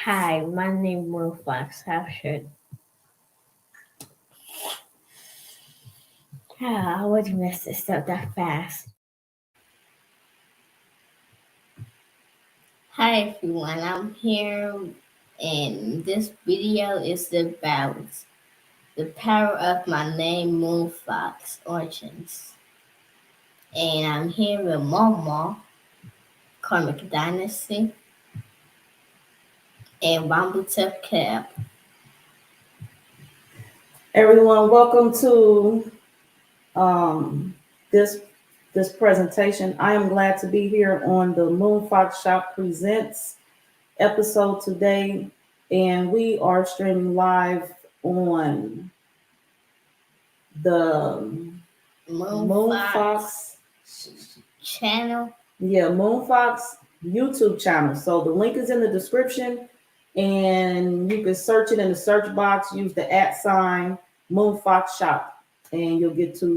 Hi, my name is Fox. How should I always mess this up that fast. Hi everyone, I'm here and this video is about the power of my name Moonfox Origins. And I'm here with Momo, Karmic Dynasty, and Bamboo Cap. Everyone, welcome to this presentation. I am glad to be here on the Moonfox Shop Presents episode today, and we are streaming live on the Moonfox channel. Yeah, Moonfox YouTube channel. So the link is in the description, and you can search it in the search box. Use the @ Moonfox Shop, and you'll get to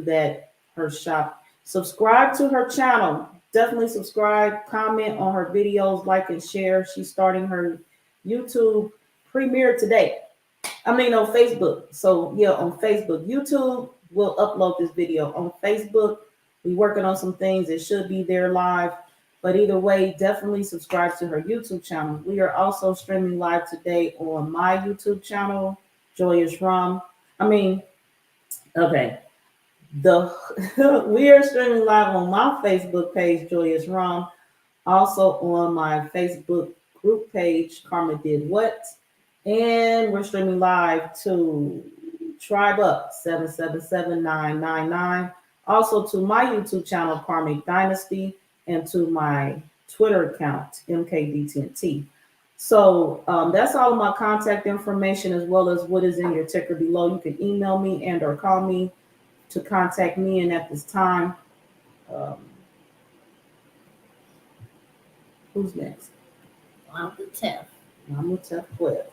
her shop. Subscribe to her channel. Definitely subscribe. Comment on her videos, like and share. She's starting her YouTube premiere today. On Facebook. So yeah, on Facebook. YouTube will upload this video. On Facebook, we're working on some things. It should be there live. But either way, definitely subscribe to her YouTube channel. We are also streaming live today on my YouTube channel, Joyous Rum. Okay. We are streaming live on my Facebook page, Joyous Rum. Also on my Facebook group page, Karma Did What. And we're streaming live to Tribe Up 777999. Also to my YouTube channel, Karmic Dynasty, and to my Twitter account, MKD10T. So that's all of my contact information, as well as what is in your ticker below. You can email me and or call me to contact me. And at this time, who's next? I'm Tef. Webb.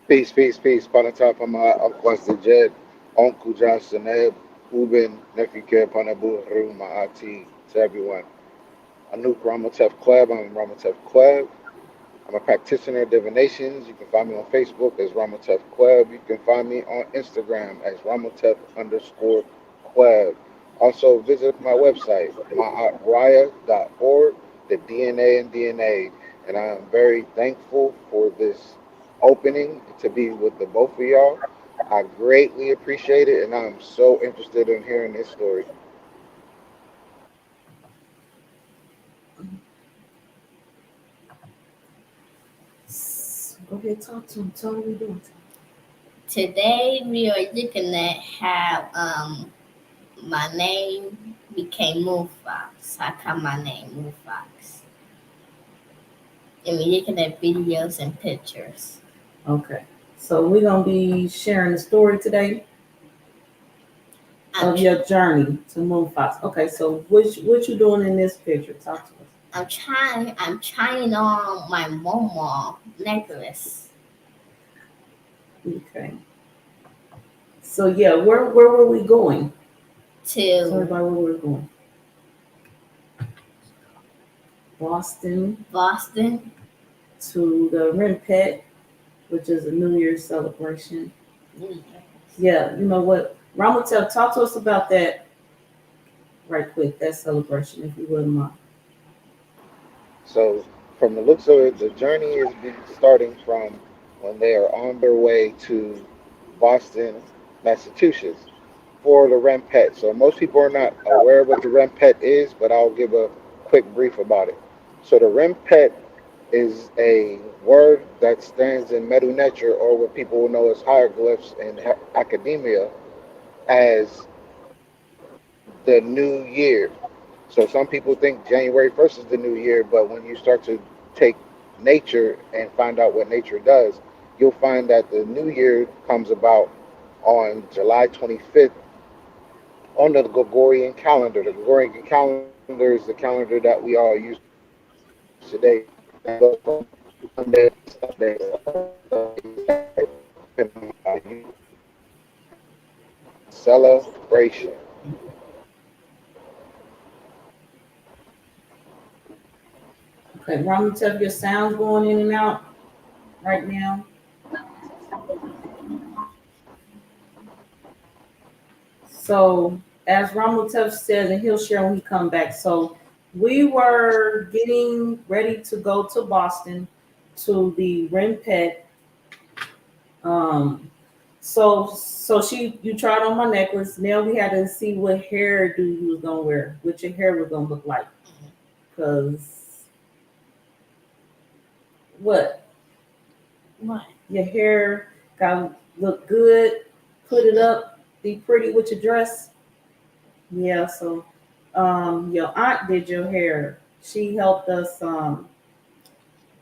Peace. Panatap Akwasta Jed, Uncle Johnson Eb, Uben, Nephew Care Panabu, Maati, to everyone. Anouk Ramatef Kleb, I'm Ramatef Kleb. I'm a practitioner of divinations. You can find me on Facebook as Ramatef Kleb. You can find me on Instagram as Ramatef_Kleb. Also visit my website, myatraya.org, the DNA and DNA. And I am very thankful for this opening to be with the both of y'all. I greatly appreciate it, and I'm so interested in hearing this story. Go ahead, talk to him. Tell him what we're doing. Today we are looking at how my name became Moonfox. How come my name Moonfox? And we're looking at videos and pictures. Okay. So we're gonna be sharing the story today of your journey to Moonfox. Okay, so what you doing in this picture? Talk to us. I'm trying on my Momo necklace. Okay. So yeah, where were we going? Tell everybody where we're going. Boston. To the Rempet, which is a New Year's celebration. Yeah, you know what? Ramatel, talk to us about that right quick, that celebration, if you wouldn't mind. So, from the looks of it, the journey is starting from when they are on their way to Boston, Massachusetts for the Rempet. So, most people are not aware of what the Rempet is, but I'll give a quick brief about it. So, the Rempet is a word that stands in Medu Neter, or what people will know as hieroglyphs in academia, as the new year. So some people think January 1st is the new year, but when you start to take nature and find out what nature does, you'll find that the new year comes about on July 25th on the Gregorian calendar. The Gregorian calendar is the calendar that we all use today. Celebration. Okay, Ramutef, your sound's going in and out right now. So as Ramutef says, and he'll share when he come back. So we were getting ready to go to Boston to the Renpet. So you tried on my necklace. Now we had to see what hairdo you was gonna wear, what your hair was gonna look like. Cause what? What? Your hair gotta look good. Put it up. Be pretty with your dress. Yeah. So, your aunt did your hair. She helped us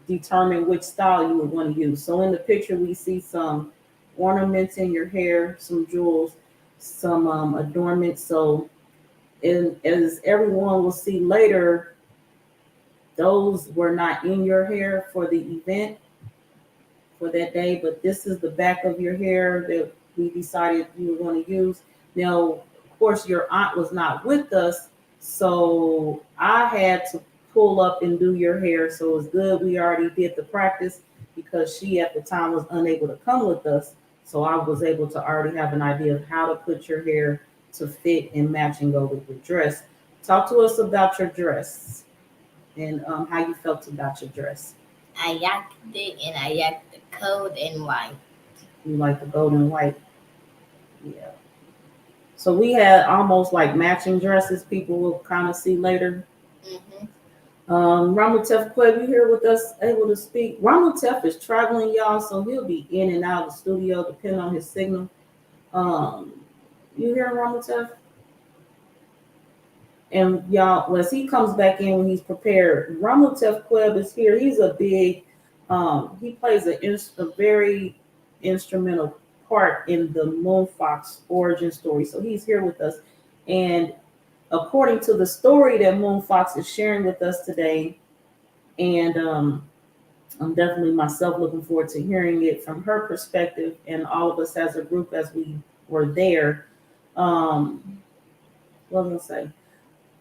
determine which style you would want to use. So in the picture, we see some ornaments in your hair, some jewels, some adornments. So, as everyone will see later, those were not in your hair for the event for that day, but this is the back of your hair that we decided you were going to use. Now, of course, your aunt was not with us, so I had to pull up and do your hair. So it was good we already did the practice because she at the time was unable to come with us. So I was able to already have an idea of how to put your hair to fit and match and go with your dress. Talk to us about your dress and how you felt about your dress. I yacked it and I yacked the coat and white. You like the gold and white. Yeah. So we had almost like matching dresses. People will kind of see later. Mm-hmm. Ramutef Queb, you here with us, able to speak? Ramutef is traveling, y'all, so he'll be in and out of the studio depending on his signal. Um, you hear Ramutef? And y'all, as he comes back in when he's prepared, Ramutef Queb is here. He's a big, he plays a very instrumental part in the Moonfox origin story. So he's here with us. And according to the story that Moonfox is sharing with us today, and I'm definitely myself looking forward to hearing it from her perspective and all of us as a group as we were there. What was I gonna say?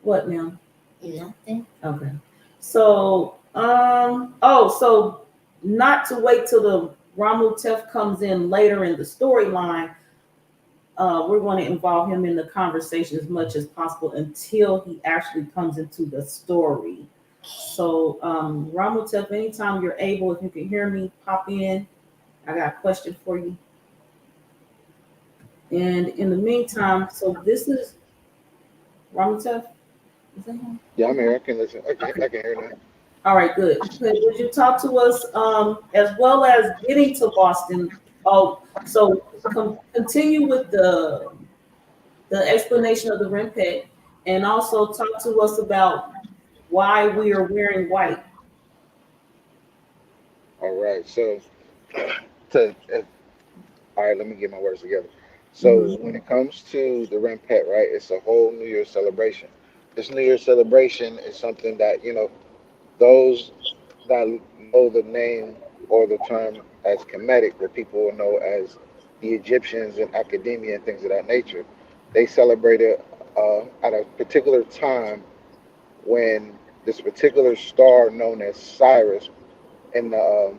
What now? Nothing. Okay. So, so not to wait till the Ramutef comes in later in the storyline. We're going to involve him in the conversation as much as possible until he actually comes into the story. So, Ramutef, anytime you're able, if you can hear me, pop in. I got a question for you. And in the meantime, so this is Ramutef. Is that him? Yeah, I'm here. I can listen. Okay. I can hear now. All right, good. Would you talk to us as well as getting to Boston? Oh, so continue with the explanation of the Renpet, and also talk to us about why we are wearing white. All right. So, to if, all right, let me get my words together. So, Mm-hmm. when it comes to the Ren Pet, right, it's a whole New Year's celebration. This New Year's celebration is something that those that know the name or the term as Kemetic, what people will know as the Egyptians in academia and things of that nature, they celebrated at a particular time when this particular star known as Cyrus in the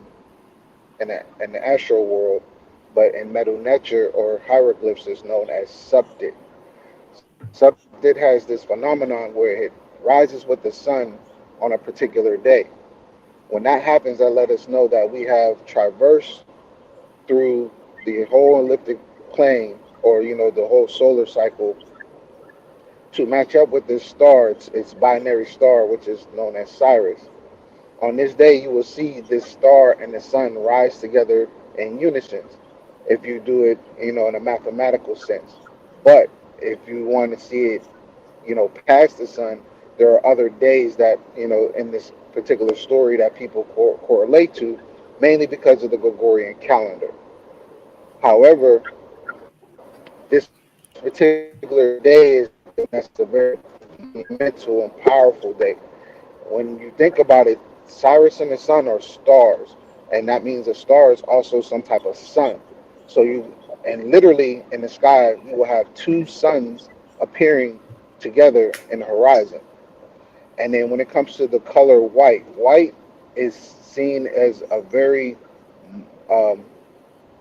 astral world, but in Medu Neter or hieroglyphs is known as Subdit. Subdit has this phenomenon where it rises with the sun on a particular day. When that happens, that let us know that we have traversed through the whole elliptic plane, or the whole solar cycle, to match up with this star. It's binary star, which is known as Sirius. On this day, you will see this star and the sun rise together in unison. If you do it, in a mathematical sense. But if you want to see it, past the sun, there are other days that, in this particular story that people correlate to, mainly because of the Gregorian calendar. However, this particular day is something that's a very monumental and powerful day. When you think about it, Cyrus and the sun are stars, and that means a star is also some type of sun. So and literally in the sky, you will have two suns appearing together in the horizon. And then when it comes to the color white, white is seen as a very um,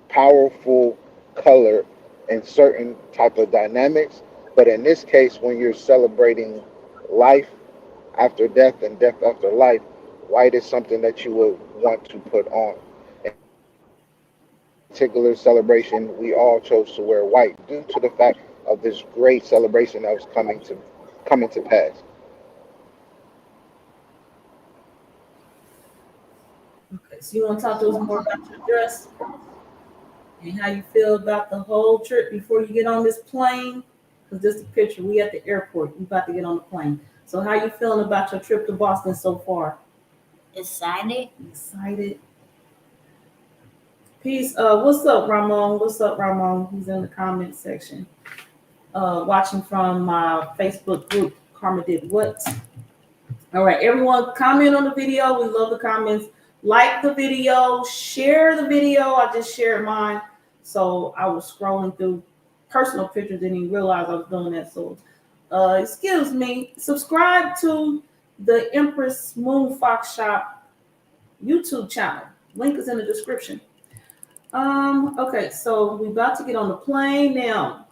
powerful color in certain type of dynamics. But in this case, when you're celebrating life after death and death after life, white is something that you would want to put on. In this particular celebration, we all chose to wear white due to the fact of this great celebration that was coming to pass. Okay, so you want to talk to us more about your dress and how you feel about the whole trip before you get on this plane? Because this is a picture. We at the airport. We about to get on the plane. So how you feeling about your trip to Boston so far? Excited? Excited. Peace. What's up, Ramon? What's up, Ramon? He's in the comment section. Watching from my Facebook group, Karma Did What? All right, everyone, comment on the video. We love the comments. Like the video, share the video. I just shared mine. So I was scrolling through personal pictures, didn't even realize I was doing that. So excuse me. Subscribe to the Empress Moon Fox Shop YouTube channel. Link is in the description. Okay, so we're about to get on the plane now.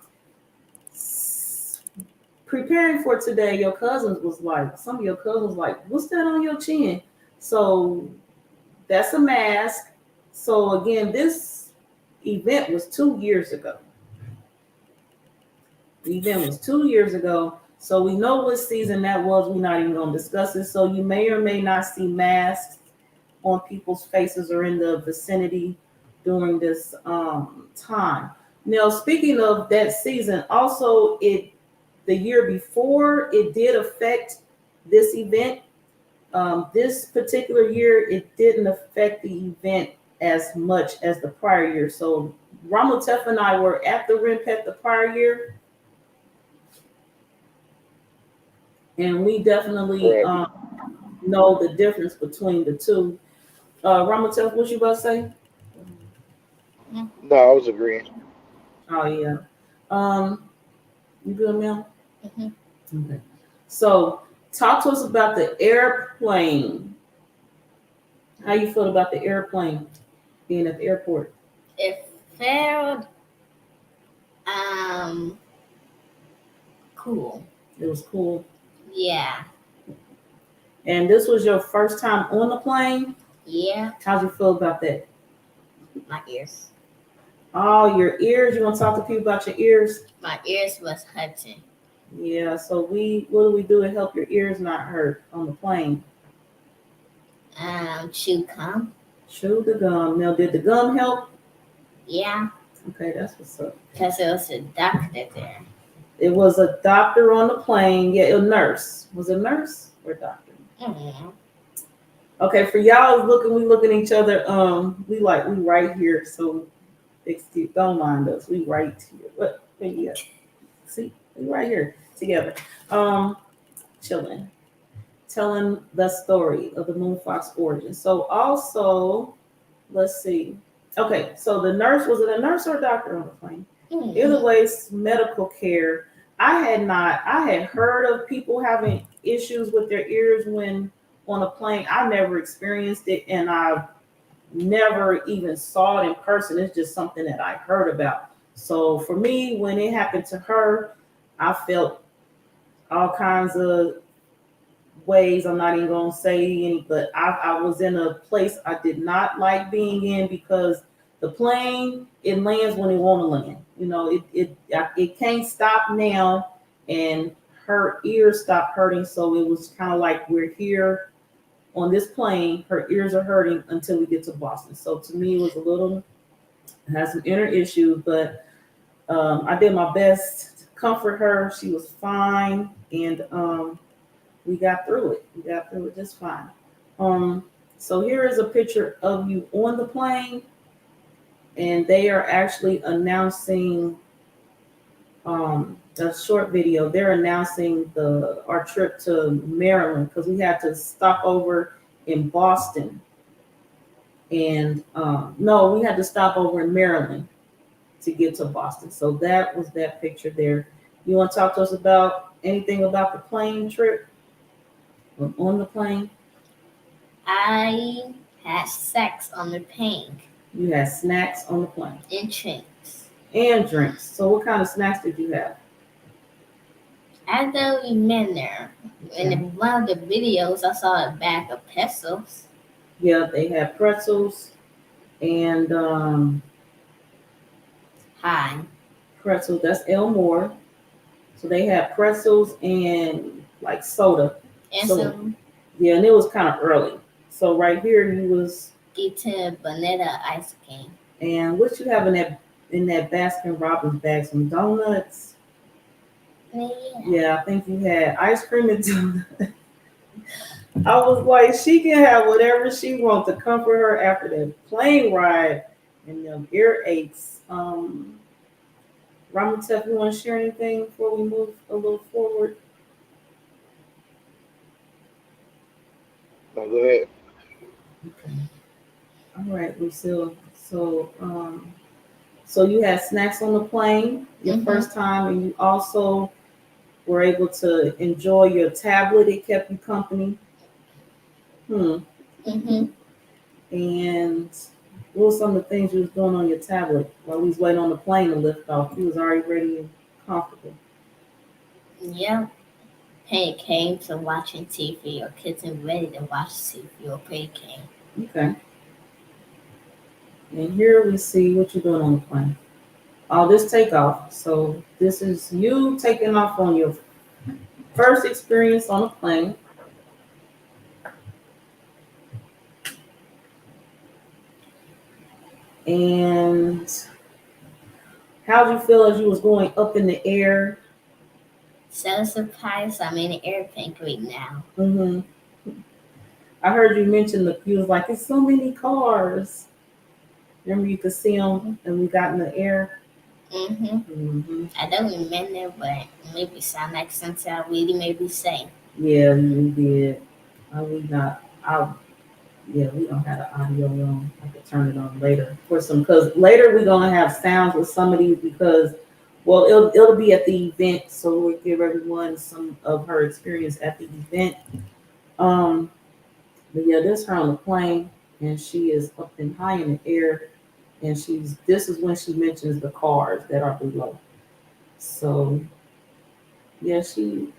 Preparing for today, your cousins was like, some of your cousins was like, what's that on your chin? So that's a mask. So again, this event was 2 years ago. The event was 2 years ago. So we know what season that was. We're not even going to discuss it. So you may or may not see masks on people's faces or in the vicinity during this time. Now, speaking of that season, also the year before it did affect this event. This particular year, it didn't affect the event as much as the prior year. So Ramotef and I were at the RIMPET the prior year. And we definitely know the difference between the two. Ramotef, what you about to say? No, I was agreeing. Oh, yeah. You good, Mel? Mm-hmm. Okay. So talk to us about the airplane. How you feel about the airplane being at the airport? It felt cool. It was cool. Yeah. And this was your first time on the plane? Yeah. How'd you feel about that? My ears. Oh, your ears. You want to talk to people about your ears? My ears was hurting. Yeah, so what do we do to help your ears not hurt on the plane? Chew gum. Chew the gum. Now, did the gum help? Yeah. Okay, that's what's up. Because it was a doctor there. It was a doctor on the plane. Yeah, a nurse. Was it a nurse or a doctor? Mm-hmm. Okay, for y'all we looking at each other. We right here. So excuse, don't mind us. We right here. What? Yeah. See, we right here together. Chilling, telling the story of the Moon Fox origin. So also, let's see. Okay, so the nurse, was it a nurse or a doctor on the plane? Mm-hmm. Either way, medical care. I had heard of people having issues with their ears when on a plane. I never experienced it, and I never even saw it in person. It's just something that I heard about. So for me, when it happened to her, I felt all kinds of ways. I'm not even gonna say any, but I was in a place I did not like being in because the plane, it lands when it want to land. You know, it can't stop now, and her ears stopped hurting. So it was kind of like we're here on this plane. Her ears are hurting until we get to Boston. So to me, it was a little, it had some inner issues, but I did my best to comfort her. She was fine, and we got through it. We got through it just fine. So here is a picture of you on the plane, and they are actually announcing a short video. They're announcing our trip to Maryland because we had to stop over in Boston, and no, we had to stop over in Maryland to get to Boston. So that was that picture there. You want to talk to us about anything about the plane trip? on the plane? I had sex on the plane You had snacks on the plane and drinks. and drinks. So what kind of snacks did you have? I don't remember. In one of the videos, I saw a bag of pesos. Yeah, they had pretzels and Hi. pretzels. That's Elmore. So they had pretzels and like soda. And So some yeah, and it was kind of early. So right here you was, Gita vanilla ice cream. and what you have in that Baskin Robbins bag? Some donuts. Yeah. Yeah, I think you had ice cream and donuts. I was like, she can have whatever she wants to comfort her after that plane ride and them ear aches. Ramatef, you want to share anything before we move a little forward? No, go ahead. Okay. All right, Lucille. So you had snacks on the plane your first time, and you also were able to enjoy your tablet. It kept you company. And what were some of the things you was doing on your tablet while we was waiting on the plane to lift off? You was already ready and comfortable. Yep. Pay came to watching TV or getting ready to watch TV or pay came. Okay. And here we see what you're doing on the plane. All this takeoff. So this is you taking off on your first experience on a plane. And how'd you feel as you was going up in the air? So surprised I'm in an airplane right now. Mm-hmm. I heard you mention you was like, it's so many cars. Remember you could see them and we got in the air? I don't remember, but maybe sound like something I really maybe say. Yeah, we did. We not. Yeah, we don't have the audio on. I could turn it on later for some, because later we're gonna have sounds with some of these because, well, it'll be at the event, so we'll give everyone some of her experience at the event. But yeah, this her on the plane, and she is up and high in the air, and this is when she mentions the cars that are below. So yeah, she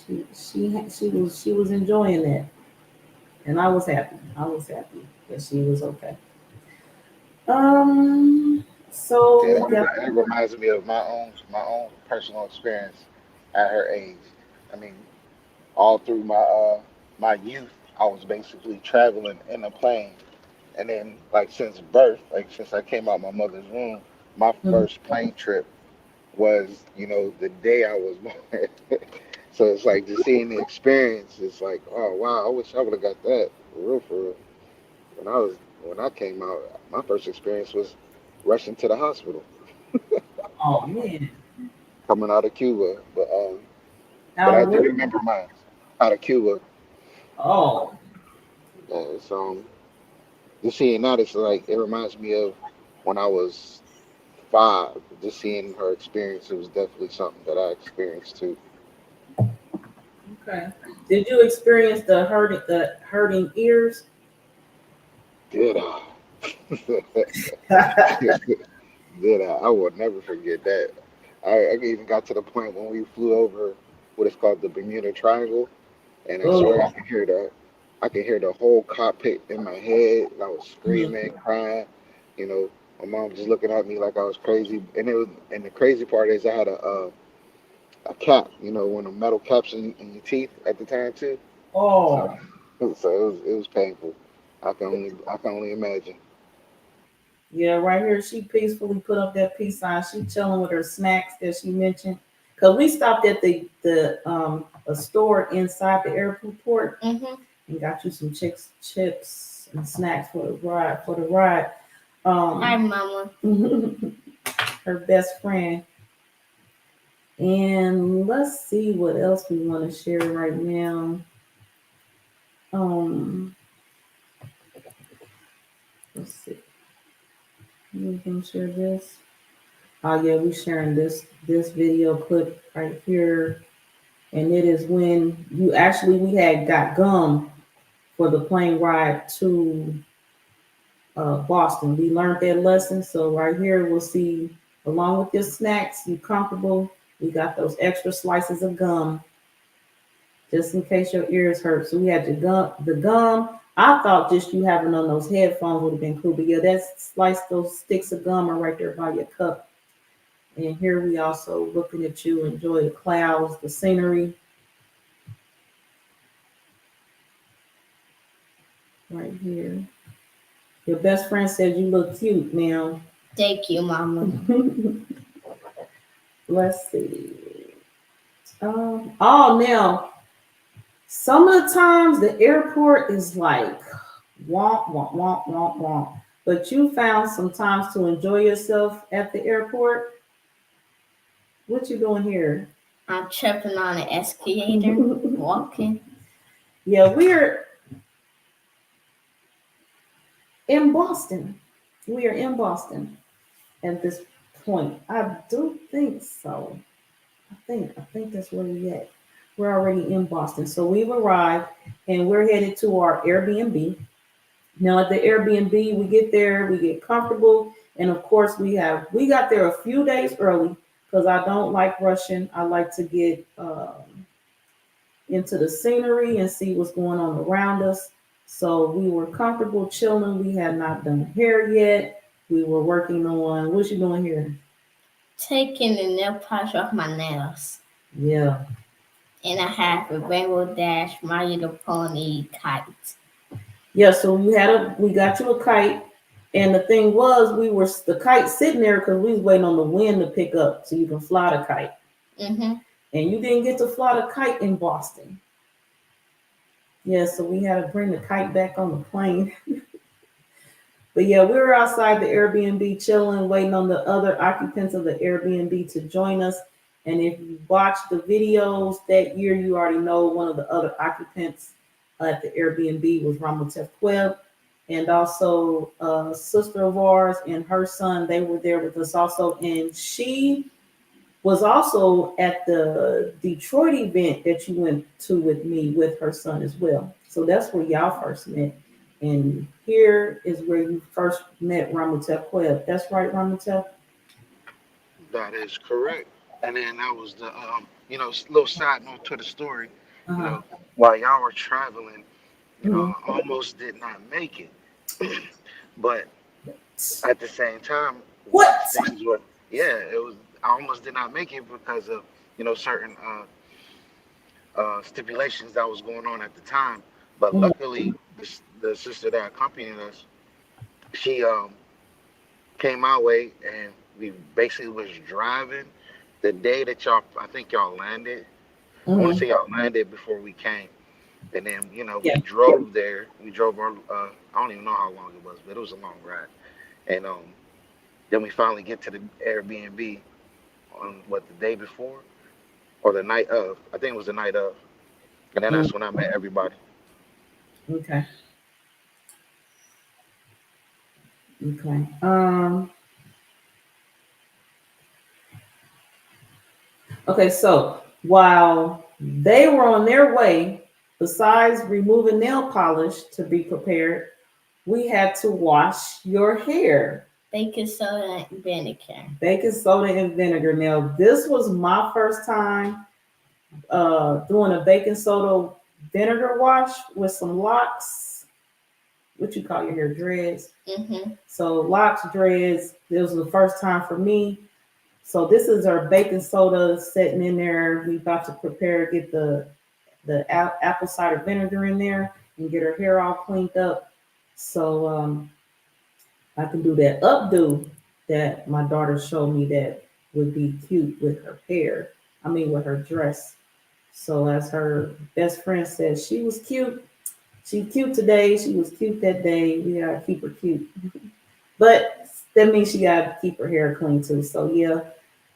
was enjoying that, and I was happy. I was happy that she was okay. Yeah, So yeah. that reminds me of my own personal experience at her age. I mean, all through my youth, I was basically traveling in a plane, and then like since birth, like since I came out my mother's womb, my Mhm. first plane trip was the day I was born. So it's like just seeing the experience. It's like, oh wow, I wish I would have got that for real, for real. When I came out, my first experience was rushing to the hospital Oh man. coming out of Cuba. But Out I of do where? remember mine out of Cuba. Oh. It's just seeing that, it's like it reminds me of when I was 5. Just seeing her experience, it was definitely something that I experienced too. Okay. Did you experience the hurting ears? Did I? Did I? I will never forget that. I even got to the point when we flew over what is called the Bermuda Triangle, and I swear Oh. I could hear the whole cockpit in my head. And I was Mhm. screaming, crying. You know, my mom just looking at me like I was crazy. And the crazy part is I had a cap. You know, one of the metal caps in your teeth at the time too. So Oh. so it was painful. I can only imagine. Yeah, right here she peacefully put up that peace sign. She chilling with her snacks that she mentioned. Cause we stopped at the a store inside the airport and got you some chips and snacks for the ride. Hi, Um, Mama. her best friend. And let's see what else we want to share right now. Um, let's see. We can share this. Oh yeah, we sharing this video clip right here. And it is when we had got gum for the plane ride to Boston. We learned that lesson. So right here, we'll see, along with your snacks, you comfortable. We got those extra slices of gum, just in case your ears hurt. So we had the gum. I thought just you having on those headphones would have been cool, but yeah, that's slice those sticks of gum are right there by your cup. And here we also looking at you, enjoy the clouds, the scenery. Right here. Your best friend said you look cute now. Thank you, Mama. Let's see. Now, some of the times the airport is like womp, womp, womp, womp, womp. But you found some times to enjoy yourself at the airport. What you doing here? I'm tripping on an escalator, walking. Yeah, we're in Boston. We are in Boston at this point. I do think so. I think that's where we at. We're already in Boston. So we've arrived and we're headed to our Airbnb. Now at the Airbnb, we get there, we get comfortable, and of course we got there a few days early because I don't like rushing. I like to get into the scenery and see what's going on around us. So we were comfortable chilling. We had not done hair yet. We were working on, what you doing here? Taking the nail polish off my nails. Yeah. And I have a Rainbow Dash My Little Pony kite. Yeah, so we got you a kite, and the thing was, the kite sitting there because we was waiting on the wind to pick up so you can fly the kite. Mm-hmm. And you didn't get to fly the kite in Boston. Yeah, so we had to bring the kite back on the plane. But yeah, we were outside the Airbnb chilling, waiting on the other occupants of the Airbnb to join us. And if you watched the videos that year, you already know one of the other occupants at the Airbnb was Ramotef Queb, and also a sister of ours and her son. They were there with us also, and she was also at the Detroit event that you went to with me with her son as well. So that's where y'all first met. And here is where you first met Ramotef Queb. That's right, Ramotef? That is correct. And then that was the little side note to the story. You Uh-huh. know, while y'all were traveling, Mhm. I almost did not make it. But at the same time, What? things were, yeah, it was. I almost did not make it because of certain stipulations that was going on at the time. But Mhm. luckily, the sister that accompanied us, she came my way, and we basically was driving the day that I think y'all landed. I want to Mhm. say y'all landed before we came, and then Yeah. we drove there. We drove our I don't even know how long it was, but it was a long ride. And then we finally get to the Airbnb on the day before or the night of. I think it was the night of, and then Mhm. that's when I met everybody. Okay. Okay. Okay, so while they were on their way, besides removing nail polish to be prepared, we had to wash your hair. Baking soda and vinegar. Baking soda and vinegar. Now, this was my first time doing a baking soda vinegar wash with some locks. What you call your hair? Dreads. Mm-hmm. So locks, dreads. This was the first time for me. So this is our baking soda sitting in there. We about to prepare, get the apple cider vinegar in there and get her hair all cleaned up. So I can do that updo that my daughter showed me that would be cute with her hair. I mean with her dress. So as her best friend said, she was cute. She cute today. She was cute that day. We gotta keep her cute. But that means she gotta keep her hair clean too. So yeah.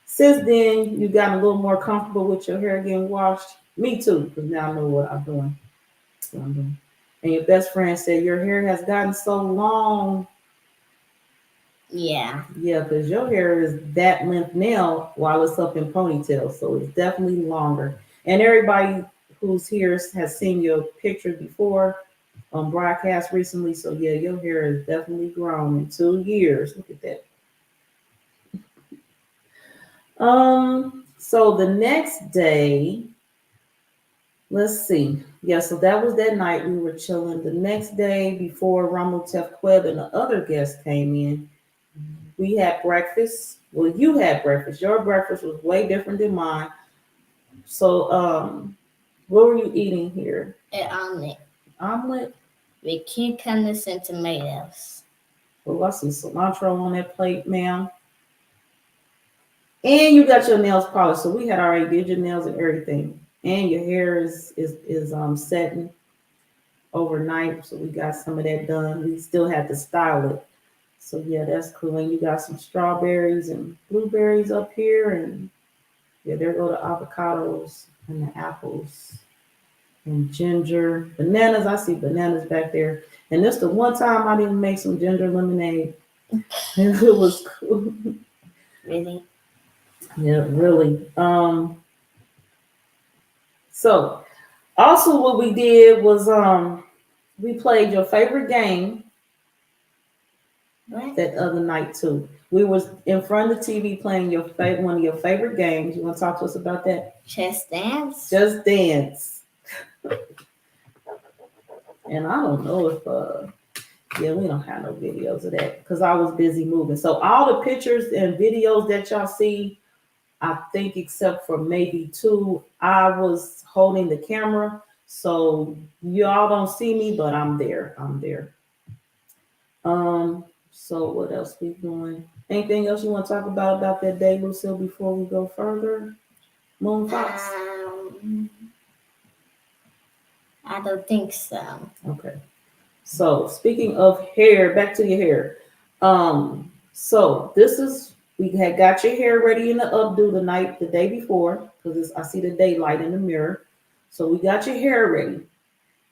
Since then, you got a little more comfortable with your hair getting washed. Me too, because now I know what I'm doing. What I'm doing. And your best friend said your hair has gotten so long. Yeah. Yeah, because your hair is that length now while it's up in ponytail. So it's definitely longer. And everybody who's here has seen your picture before on broadcast recently. So yeah, your hair has definitely grown in 2 years. Look at that. So the next day, let's see. Yeah, so that was that night we were chilling. The next day, before Ramotef Queb and the other guests came in, we had breakfast. Well, you had breakfast. Your breakfast was way different than mine. So, what were you eating here? An omelet Omelet? with cucumbers and tomatoes. Oh, I see cilantro on that plate, ma'am. And you got your nails polished. So we had already did your nails and everything. And your hair is setting overnight. So we got some of that done. We still had to style it. So yeah, that's cool. And you got some strawberries and blueberries up here. And yeah, there go the avocados and the apples and ginger. Bananas. I see bananas back there. And this the one time I didn't make some ginger lemonade. It was cool. Really? Yeah, really. So also what we did was we played your favorite game What? that other night too. We was in front of the TV playing your one of your favorite games. You want to talk to us about that? Just dance? Just Dance. And I don't know if yeah, we don't have no videos of that because I was busy moving. So all the pictures and videos that y'all see, I think except for maybe two, I was holding the camera. So y'all don't see me, but I'm there. I'm there. So what else we doing? Anything else you want to talk about that day, Lucille, before we go further? Moon Fox? I don't think so. Okay. So speaking of hair, back to your hair. So this is we had got your hair ready in the updo the day before, because I see the daylight in the mirror. So we got your hair ready.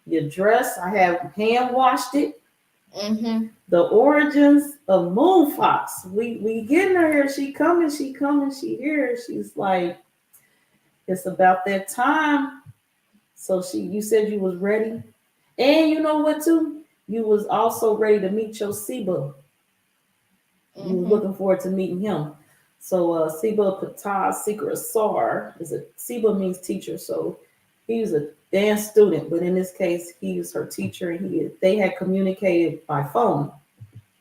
Your dress, I have hand washed it. Mm-hmm. The origins of Moon Fox. We getting her here. She coming, she here. She's like, it's about that time. So you said you was ready. And you know what too? You was also ready to meet your Siba. You was looking forward to meeting him. So Siba Patah Sikra Sar is a Siba means teacher. So he was a dance student, but in this case, he was her teacher, and they had communicated by phone.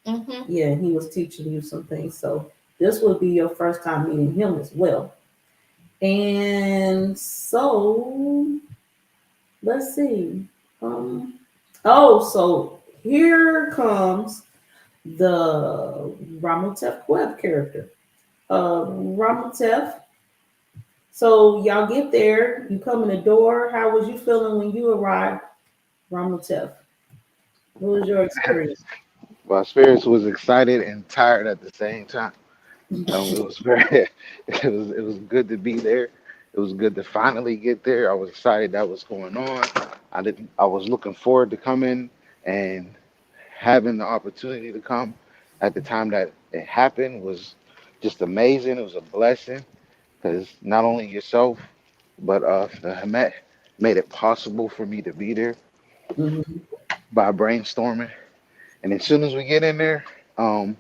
Mm-hmm. Yeah, he was teaching you some things. So this would be your first time meeting him as well. And so let's see. So here comes the Ramotef Web character. Ramotef. So y'all get there. You come in the door. How was you feeling when you arrived, Ramotef? What was your experience? My spirits was excited and tired at the same time. It was very, it was good to be there. It was good to finally get there. I was excited that was going on. I was looking forward to coming and having the opportunity to come at the time that it happened was just amazing. It was a blessing because not only yourself, but the Hamet made it possible for me to be there Mhm. by brainstorming. And as soon as we get in there, um,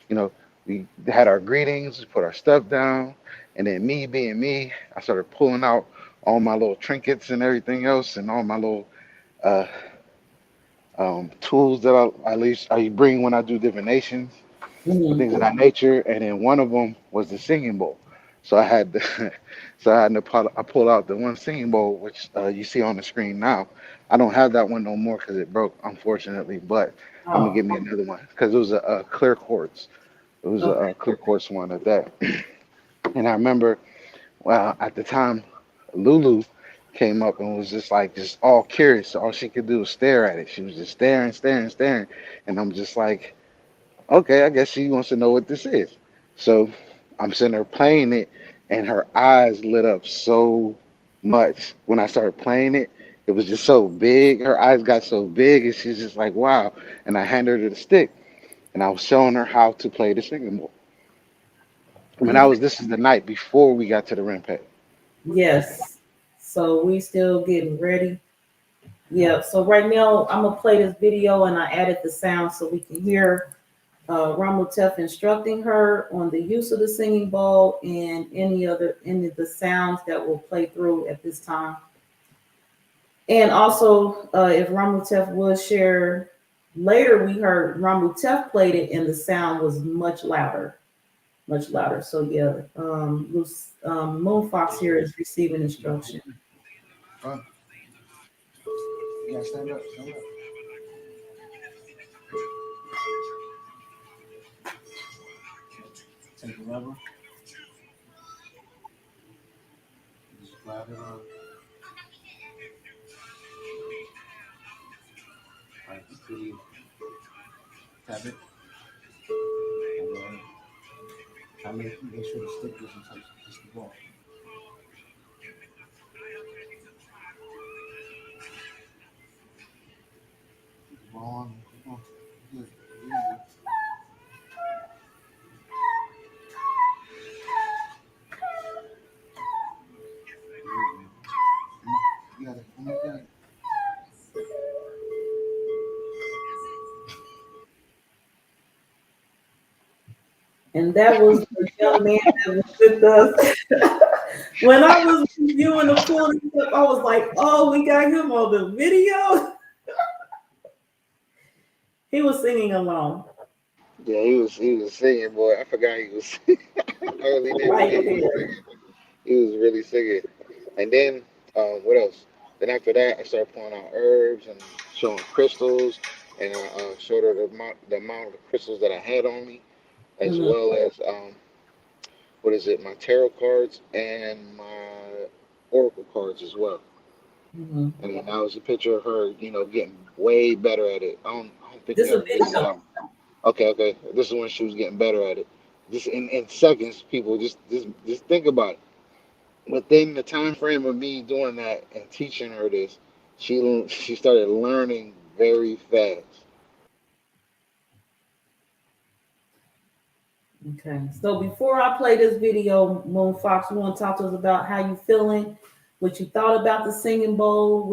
you know, we had our greetings, put our stuff down, and then me being me, I started pulling out all my little trinkets and everything else, and all my little uh, tools that I at least I bring when I do divinations and Mhm. things of that nature. And then one of them was the singing bowl. So I had to, I pulled out the one singing bowl which you see on the screen now. I don't have that one no more because it broke, unfortunately. But I'm gonna Oh, get me another one because it was a clear quartz. It was okay. a clear quartz one at that. And I remember, well, at the time, Lulu came up and was just all curious. All she could do was stare at it. She was just staring, staring, staring. And I'm just like, okay, I guess she wants to know what this is. So I'm sitting there playing it, and her eyes lit up so much when I started playing it. It was just so big. Her eyes got so big, and she's just like, wow. And I handed her the stick, and I was showing her how to play the singing bowl. This is the night before we got to the Rampage. Yes. So we still getting ready. Yeah, so right now I'm gonna play this video and I added the sound so we can hear Ramutef instructing her on the use of the singing bowl and any of the sounds that will play through at this time. And also, if Ramutef would share, later we heard Ramutef played it and the sound was much louder, much louder. So yeah, Moon Fox here is receiving instruction. Yeah, stand up, stand up. Take the lever. Just slide it on. Alright, see. Tap it. I make sure the stick doesn't touch just the ball. Keep the ball on. Come on. Good. Easy. You got it. Come on, you got it. And that was the young man that was with us. When I was reviewing the pool, I was like, oh, we got him on the video. He was singing along. Yeah, he was singing, boy. I forgot he was. I really did Right forget he was there. singing. He was really singing. And then, what else? Then after that, I started pouring out herbs and showing crystals, and I showed her the amount of crystals that I had on me, as Mhm. well as what is it? My tarot cards and my oracle cards as well. Mhm. And then that was a picture of her, getting way better at it. I don't think This we is a have a video video. of that. Okay. This is when she was getting better at it. Just in seconds, people just think about it. Within the time frame of me doing that and teaching her this, she started learning very fast. Okay. So before I play this video, Moon Fox, you want to talk to us about how you feeling, what you thought about the singing bowl,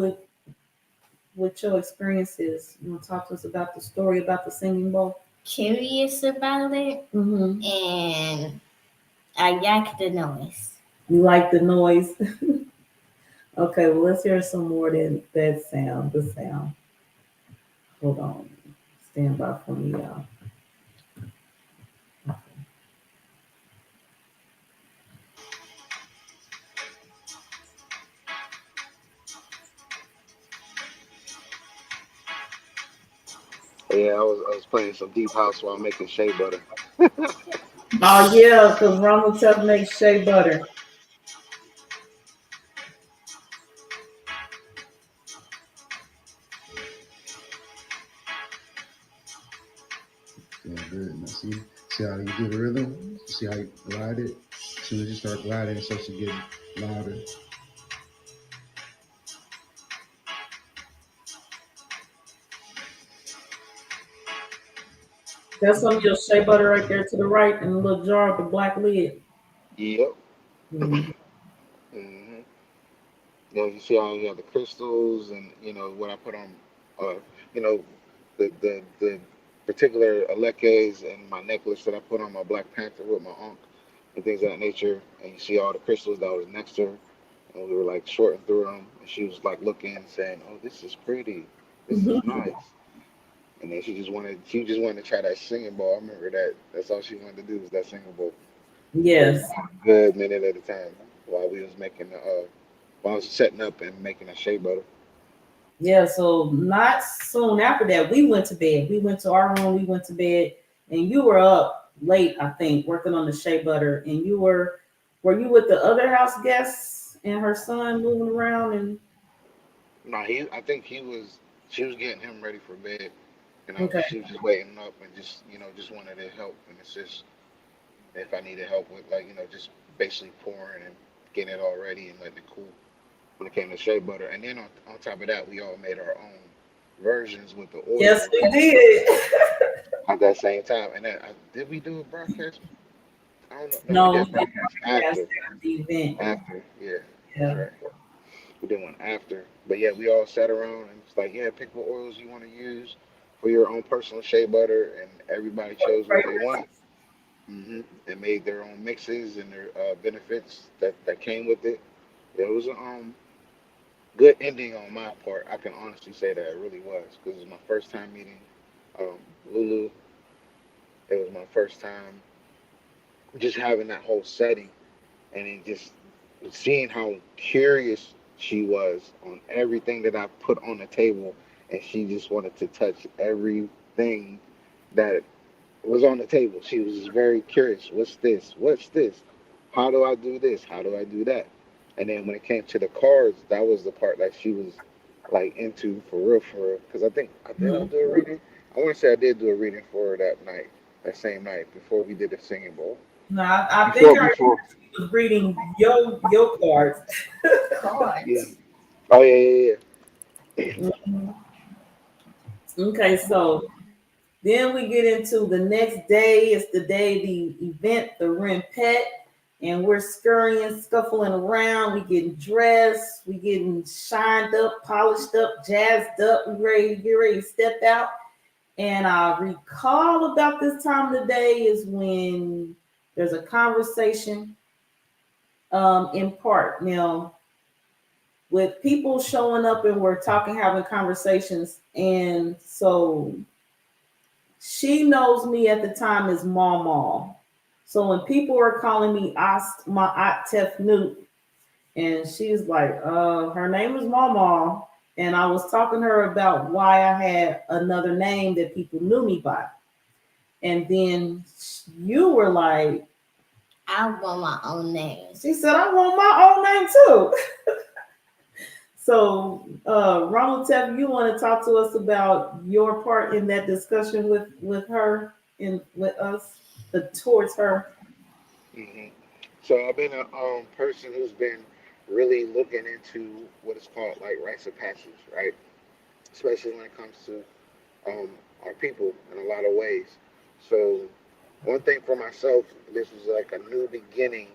with your experiences. You want to talk to us about the story about the singing bowl? Curious about it, Mm-hmm. and I like the noise. You like the noise? Okay, well, let's hear some more than that sound, the sound. Hold on. Stand by for me, y'all. Yeah, I was playing some deep house while making shea butter. Oh, yeah, because Ronald Tuck makes shea butter. Yeah, good. Now see how you do the rhythm? See how you glide it? As soon as you start gliding, it starts to get louder. That's some of your shea butter right there to the right in the little jar with the black lid. Yep. Mhm. hmm you see how you have the crystals and what I put on, uh, you know, the particular aleques and my necklace that I put on my Black Panther with my uncle and things of that nature. And you see all the crystals that was next to her, and we were like sorting through them, and she was like looking and saying, "Oh, this is pretty. This is nice." And then she just wanted to try that singing bowl. I remember that. That's all she wanted to do was that singing bowl for Yes. a good minute at a time while we was making while I was setting up and making a shea butter. Yeah, so not soon after that, we went to bed. We went to our room, we went to bed, and you were up late, I think, working on the shea butter. And were you with the other house guests and her son moving around? And No, I think she was getting him ready for bed. okay, She was just waiting up and just wanted to help and assist if I needed help with like, just basically pouring and getting it all ready and letting it cool when it came to shea butter. And then on top of that, we all made our own versions with the yes, oils we did. at that same time. And then, did we do a broadcast? I don't know. No, we No, did we a did broadcast podcast after. after the event. After, yeah, that's Yeah. right. We did one after. But yeah, we all sat around and it's like, yeah, pick what oils you want to use for your own personal shea butter, and everybody chose what they wanted. And made their own mixes and their benefits that came with it. It was a good ending on my part. I can honestly say that it really was because it was my first time meeting um, Lulu. It was my first time just having that whole setting, and then just seeing how curious she was on everything that I put on the table, and she just wanted to touch everything that was on the table. She was just very curious. What's this? What's this? How do I do this? How do I do that? And then when it came to the cards, that was the part that she was like into for real, for real. Because I think I did I Mhm. do a reading. I want to say I did do a reading for her that night, that same night before we did the singing bowl. No, I think Before, I before, was reading your cards. yeah. Cards. Oh yeah, yeah, Mhm. Okay, so then we get into the next day. It's the day the event, the Ren Pet, and we're scurrying, scuffling around. We getting dressed, we getting shined up, polished up, jazzed up. We ready to get ready to step out. And I recall about this time of the day is when there's a conversation in part. Now, with people showing up and we're talking, having conversations, and so she knows me at the time as Mama. So when people are calling me my Aunt Tef Newt, and she's like, her name is Mama. And I was talking to her about why I had another name that people knew me by. And then you were like, I want my own name. she said, I want my own name too. So, Ronald Teff, you want to talk to us about your part in that discussion with her and with us, towards her? yeah. So I've been a person who's been really looking into what is called like rites of passage, right? Especially when it comes to um, our people in a lot of ways. So one thing for myself, this was like a new beginning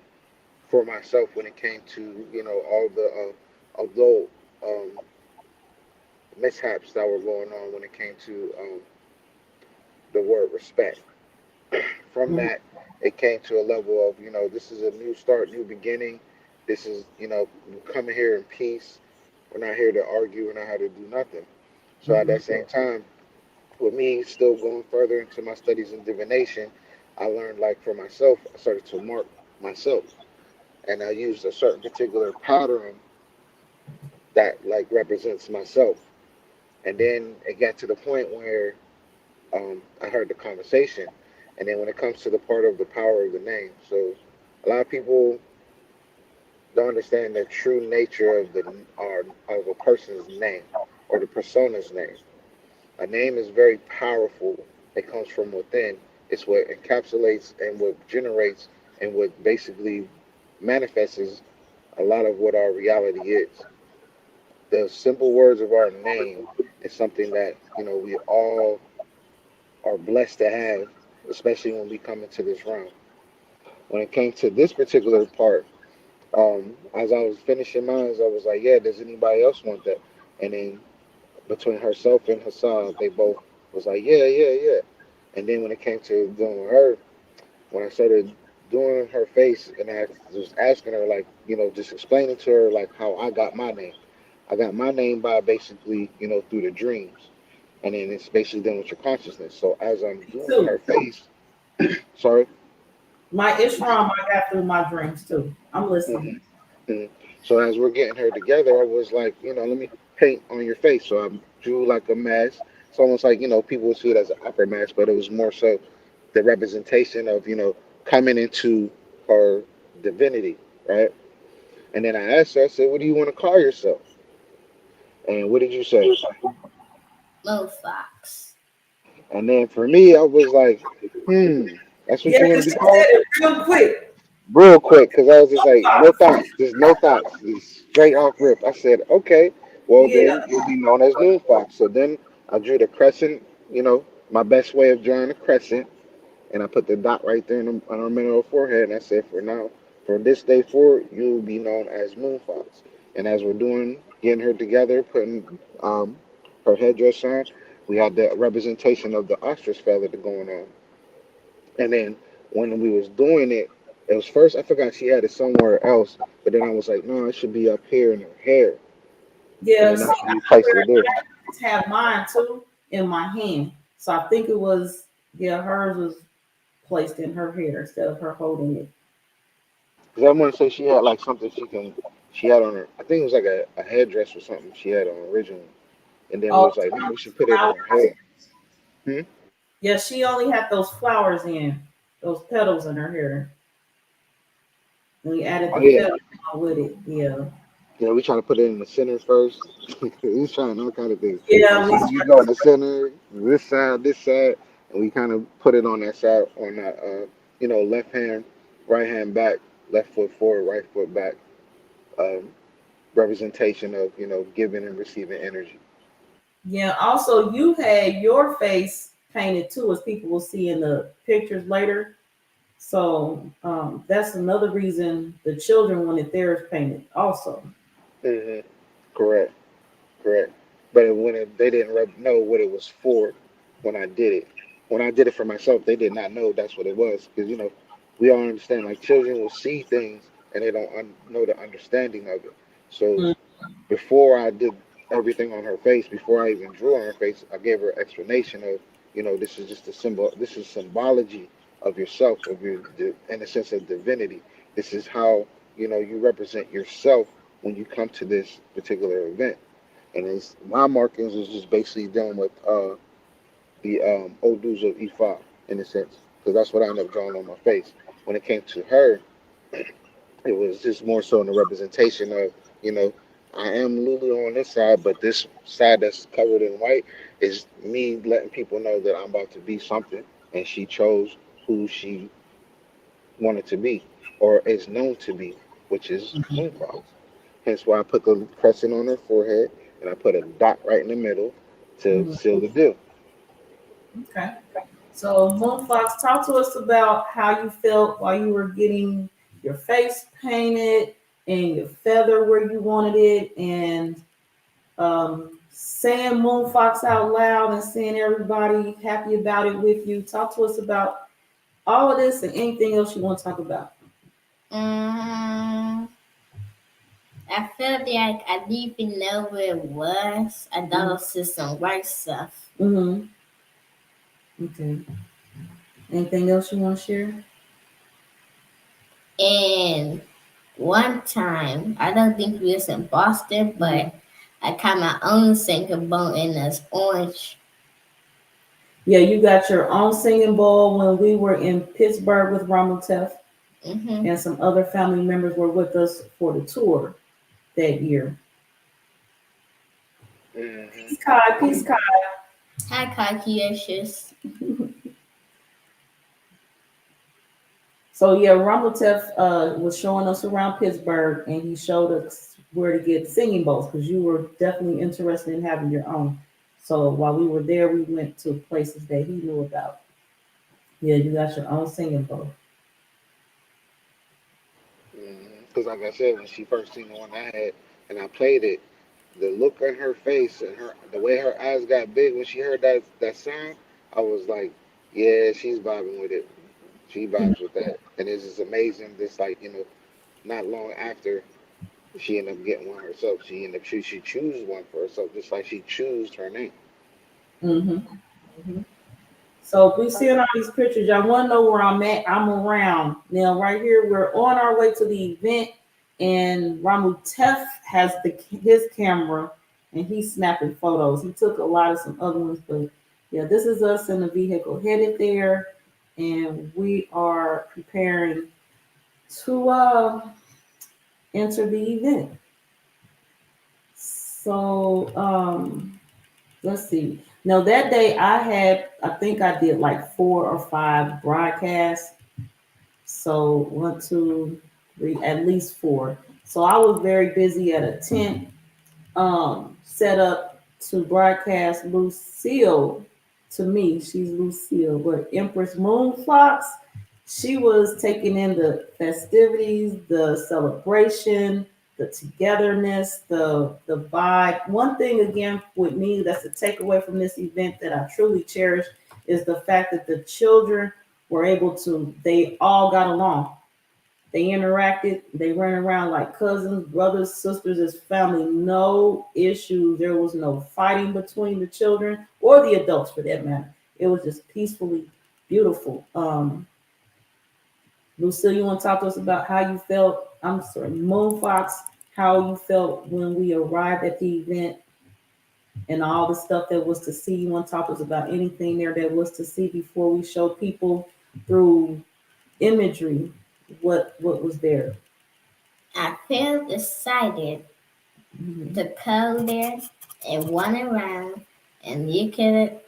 for myself when it came to all the adult mishaps that were going on when it came to the word respect. From Mhm. that, it came to a level of this is a new start, new beginning. This is we're coming here in peace. We're not here to argue. We're not here to do nothing. So at that same time, with me still going further into my studies in divination, I learned like for myself, I started to mark myself, and I used a certain particular pattern that like represents myself. And then it got to the point where I heard the conversation, and then when it comes to the part of the power of the name, so a lot of people don't understand the true nature of the or of a person's name or the persona's name. A name is very powerful. It comes from within. It's what encapsulates and what generates and what basically manifests a lot of what our reality is. The simple words of our name is something that we all are blessed to have, especially when we come into this realm. When it came to this particular part, as I was finishing mine, I was like, "Yeah, does anybody else want that?" And then between herself and Hassan, they both was like, "Yeah, yeah, yeah." And then when it came to doing with her, when I started doing her face and I was asking her, like, just explaining to her like how I got my name. I got my name by basically, through the dreams. And then it's basically dealing with your consciousness. So as I'm doing Too. her face, sorry. My Ishram I got through my dreams too. I'm listening. Mhm, mhm. So as we're getting her together, I was like, let me paint on your face. So I drew like a mask. It's almost like, people would see it as an opera mask, but it was more so the representation of, coming into her divinity, right? And then I asked her, I said, what do you want to call yourself? And what did you say? Mo Fox. And then for me, I was like, that's what Yeah, you want to because be she called? said it real quick. Real quick, because I was just like, no thoughts, just no thoughts, just straight off rip. I said, okay, well then Yeah. you'll be known as Moon Fox. So then I drew the crescent, my best way of drawing a crescent, and I put the dot right there on her middle of her forehead, and I said, for now, from this day forward, you'll be known as Moon Fox. And as we're getting her together, putting her headdress on, we had the representation of the ostrich feather going on. And then when we was doing it, it was first I forgot she had it somewhere else, but then I was like, no, it should be up here in her hair, and Yeah, then see, that's when we placed it there. I just have mine too in my hand. So I think it was, yeah, hers was placed in her hair instead of her holding it. Because I want to say she had like something she had on her. I think it was like a headdress or something she had on originally, and then we Oh, was like, no, we should put it in her flowers. hair. Hmm? Yeah, she only had those flowers in, those petals in her hair. And we added Oh the yeah, petals with it. Yeah. yeah. We trying to put it in the center first. We was trying all kind of things. Like Yeah, she you go in the center, this side, and we kind of put it on that side on that left hand, right hand back, left foot forward, right foot back. Um, Representation of giving and receiving energy. yeah. Also, you had your face painted too, as people will see in the pictures later. So that's another reason the children wanted theirs painted also. Hmm. Correct, correct. But they didn't know what it was for when I did it. When I did it for myself, they did not know that's what it was because we all understand like children will see things and they don't know the understanding of it. So Mm. before I did everything on her face, before I even drew on her face, I gave her explanation of, this is just a symbol. This is symbology of yourself, in the sense of divinity. This is how you represent yourself when you come to this particular event. And my markings is just basically dealing with the Odus of Ifa in a sense, because that's what I ended up drawing on my face. When it came to her, it was just more so in the representation of, you know, I am Lulu on this side, but this side that's covered in white is me letting people know that I'm about to be something, and she chose who she wanted to be, or is known to be, which is Moonfox. Hence why I put the crescent on her forehead, and I put a dot right in the middle to Mhm. seal the deal. Okay. So, Moonfox, talk to us about how you felt while you were getting your face painted and your feather where you wanted it, and saying Moonfox out loud and seeing everybody happy about it with you. Talk to us about all of this and anything else you want to talk about. Um, I felt like I didn't even know where it was. I thought it was just some white stuff. Mm-hmm. Okay. Anything else you want to share? And one time, I don't think we was in Boston, but I caught my own sinking boat in this orange. Yeah, you got your own singing bowl when we were in Pittsburgh with Ramutef, Mm-hmm. and some other family members were with us for the tour that year. Hmm. Peace, Kai. Peace, Kai. Hi, Conscientious. So yeah, Ramutef was showing us around Pittsburgh, and he showed us where to get singing bowls because you were definitely interested in having your own. So while we were there, we went to places that he knew about. Yeah, you got your own singing bowl. Because, like I said, when she first seen the one I had and I played it, the look on her face and the way her eyes got big when she heard that sound, I was like, yeah, she's vibing with it. She vibes with that, and it's just amazing. This like not long after she ended up getting one herself, she chooses one for herself, just like she chose her name. Mm-hmm. So we seeing all these pictures. Y'all want to know where I'm at? I'm around now. Right here, we're on our way to the event, and Ramu Tef has his camera, and he's snapping photos. He took a lot of some other ones, but yeah, this is us in the vehicle headed there, and we are preparing to enter the event. So let's see. Now that day I think I did like 4 or 5 broadcasts. So 1, 2, 3, at least 4. So I was very busy at a tent set up to broadcast Lucille to me. She's Lucille, but Empress Moonfox, she was taking in the festivities, the celebration, the the togetherness, the vibe. One thing again with me that's a takeaway from this event that I truly cherish is the fact that the children were able to, they all got along. They interacted, they ran around like cousins, brothers, sisters, as family, no issues. There was no fighting between the children or the adults for that matter. It was just peacefully beautiful. Lucille, you want to talk to us about how you felt? I'm sorry, Moonfox, how you felt when we arrived at the event and all the stuff that was to see. You want to talk to us about anything there that was to see before we show people through imagery what was there? I felt excited Mhm. to come there and run around, and you can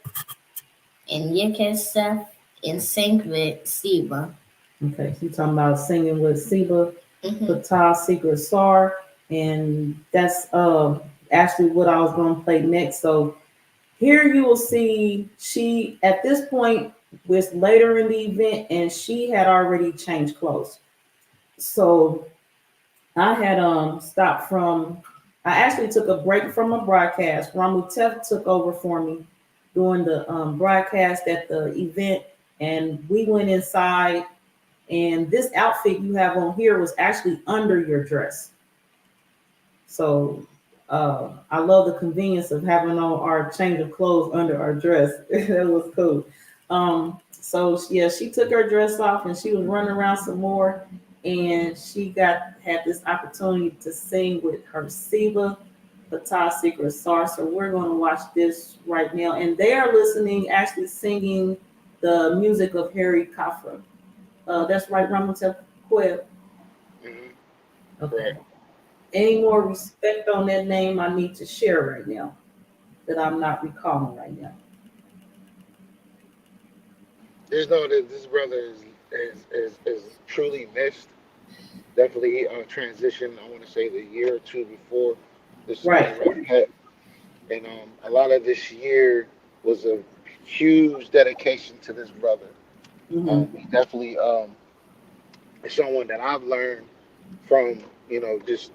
stuff in sync with Siba. Okay, so you're talking about singing with Siba, Mm-hmm. Patah, Secret Sar, and that's actually what I was going to play next. So here you will see she at this point was later in the event, and she had already changed clothes. So I had stopped from. I actually took a break from a broadcast. Ramutef took over for me during the broadcast at the event, and we went inside. And this outfit you have on here was actually under your dress. So I love the convenience of having on our change of clothes under our dress. That was cool. So yeah, she took her dress off and she was running around some more, and she had this opportunity to sing with her Siba, Patah Secret Sar. So we're going to watch this right now, and they are listening, actually singing the music of Harry Kafra. That's right, Ramatel Queb. Hmm. Okay. Right. Any more respect on that name I need to share right now that I'm not recalling right now? Just know that this brother is truly missed. Definitely transition. I want to say the year or two before this is when Right. he went pet, and a lot of this year was a huge dedication to this brother. Mm-hmm. He definitely is someone that I've learned from, just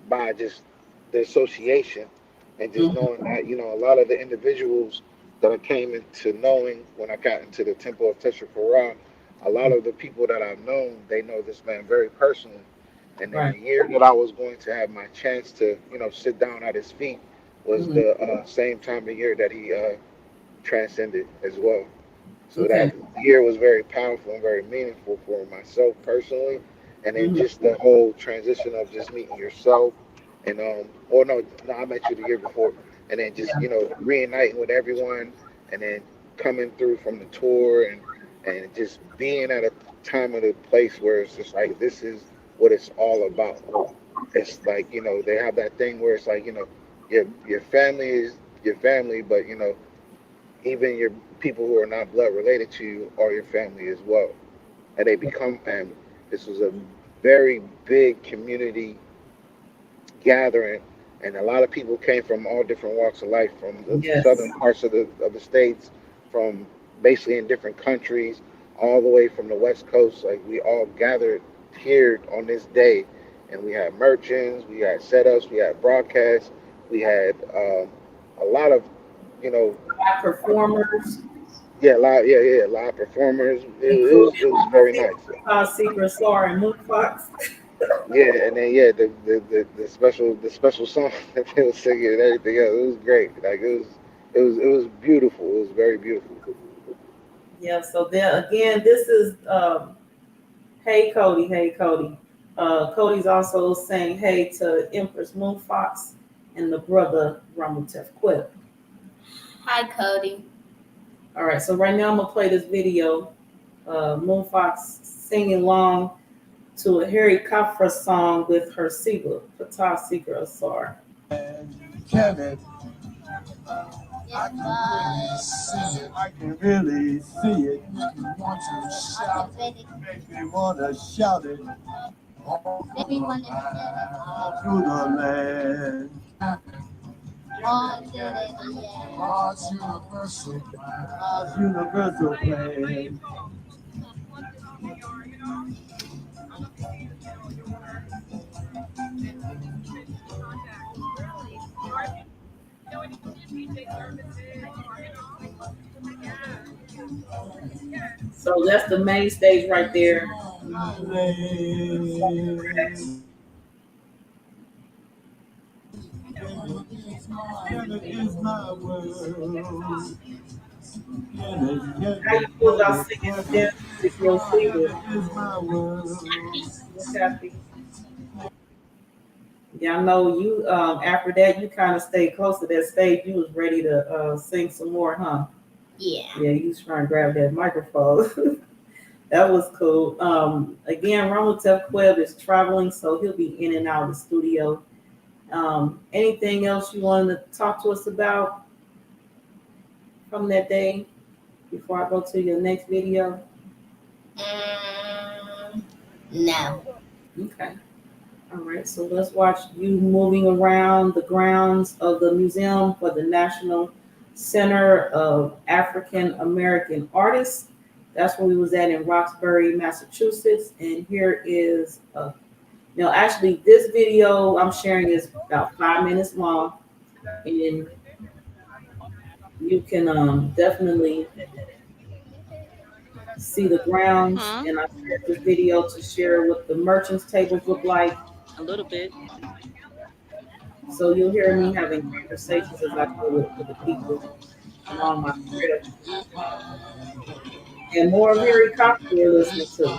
by just the association and just Mm-hmm. knowing that, a lot of the individuals that I came into knowing when I got into the temple of Teshuvah, a lot of the people that I've known, they know this man very personally. And then Right. the year that I was going to have my chance to, sit down at his feet was Mm-hmm. the same time of year that he transcended as well. So Okay. that year was very powerful and very meaningful for myself personally. And then Mm-hmm. just the whole transition of just meeting yourself and or no, I met you the year before. And then just, Yeah. reuniting with everyone and then coming through from the tour and just being at a time of the place where it's just like this is what it's all about. It's like, they have that thing where it's like, your family is your family, but even your people who are not blood related to you are your family as well, and they become family. This was a very big community gathering, and a lot of people came from all different walks of life, from the Yes. southern parts of the states, from basically in different countries, all the way from the West Coast. Like we all gathered here on this day, and we had merchants, we had setups, we had broadcasts, we had a lot of you know Performers, yeah, live, live performers. It was including very nice. Secret Star and Moonfox. Yeah, and then the special song that they were singing and everything else. It was great. Like it was beautiful. It was very beautiful. Yeah. So there again, this is hey Cody, hey Cody. Cody's also saying hey to Empress Moonfox and the brother Ramutef Quip. Hi, Cody. All right, so right now I'm gonna play this video. Moonfox singing along to a Harry Kafra song with her Siba, Patah Secret Asar. Kevin, Yes, bye. I can really see it. Make me want to shout. Make me want to shout it. Everyone is All through the land. on to the end. God's universal plan. God's universal plan. So that's the main stage right there. How you feel about singing dance with your single? Happy. Yeah, I know you. After that, you kind of stayed close to that stage. You was ready to sing some more, huh? Yeah. Yeah, you was trying to grab that microphone. That was cool. Again, Ramotep Queb is traveling, so he'll be in and out of the studio. Anything else you wanted to talk to us about from that day before I go to your next video? No. Okay. All right. So let's watch you moving around the grounds of the Museum for the National Center of African American Artists. That's where we was at in Roxbury, Massachusetts. And here is actually this video I'm sharing is about 5 minutes long, and you can definitely see the grounds. And I shared this video to share what the merchants tables look like. A little bit. So you'll hear me having conversations as I go with the people along my trip. And more Harry Cox we're listening to.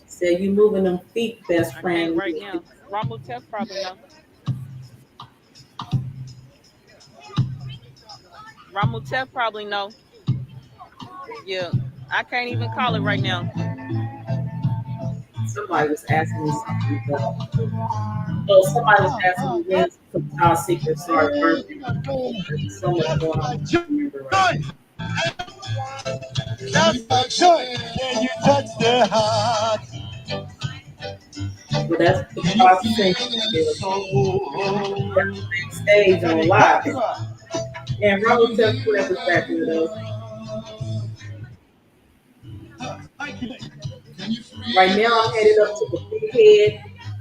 Said you moving them feet, best friend. Right now. Ramotep probably know. Ramotep probably know. Yeah. I can't even call it right now. Somebody was asking me something about. Oh, somebody was asking me when's Top Secret Sar's birthday. There's so much going on. I can't remember right now. Can you touch their heart? But that's the Top Secret. That's the big stage on live. And Ramotep Queb is back with us. Right now, I'm headed up to the Big Head.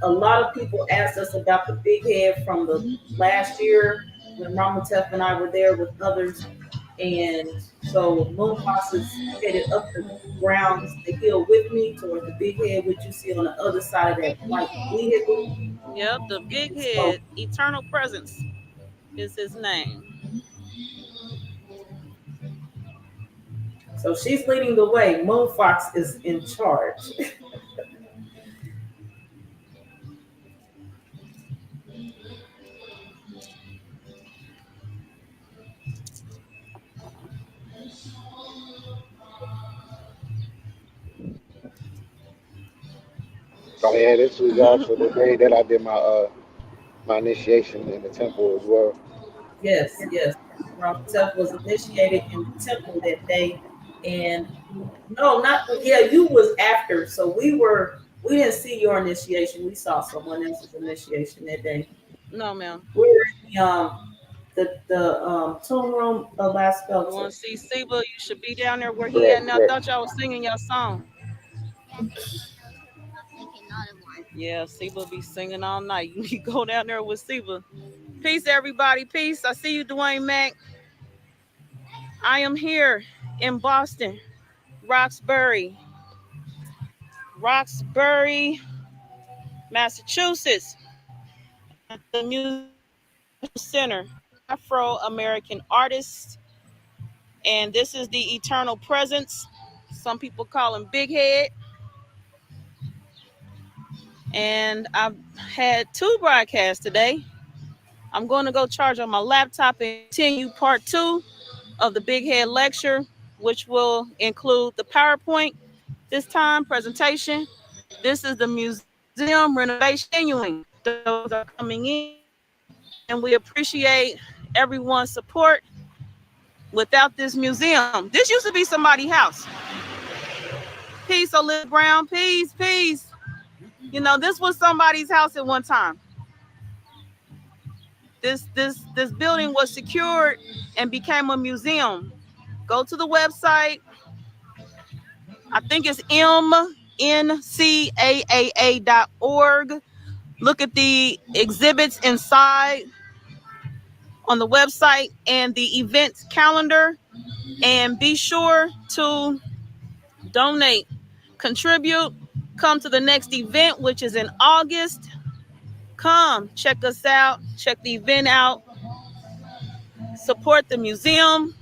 A lot of people asked us about the Big Head from the last year when Ramotep and I were there with others. And so Moonfox is headed up the grounds, the hill with me toward the Big Head, which you see on the other side of that white vehicle. Yep, the Big Head, Eternal Presence is his name. So she's leading the way. Moonfox is in charge. So yeah, this was also the day that I did my initiation in the temple as well. Yes, yes. Ramotep was initiated in the temple that day. And no, not yeah, you was after. So we didn't see your initiation. We saw someone else's initiation that day. No, ma'am. We were in the tomb room of last You want sculpture. to see Seba? You should be down there where he at now. I thought y'all was singing your song. Yeah, Seba be singing all night. You go down there with Seba. Peace, everybody. Peace. I see you, Dwayne Mack. I am here in Boston, Roxbury, Massachusetts, at the Music Center, Afro-American Artists. And this is the Eternal Presence. Some people call him Big Head. And I've had 2 broadcasts today. I'm going to go charge on my laptop and continue part 2 of the Big Head lecture, which will include the PowerPoint this time presentation. This is the museum renovation continuing. Those are coming in, and we appreciate everyone's support. Without this museum, this used to be somebody's house. Peace, Olivia Brown. Peace, peace. You know, this was somebody's house at one time. This building was secured and became a museum. Go to the website. I think it's mncaa.org. Look at the exhibits inside on the website and the events calendar, and be sure to donate, contribute, come to the next event, which is in August. Come check us out, check the event out, support the museum,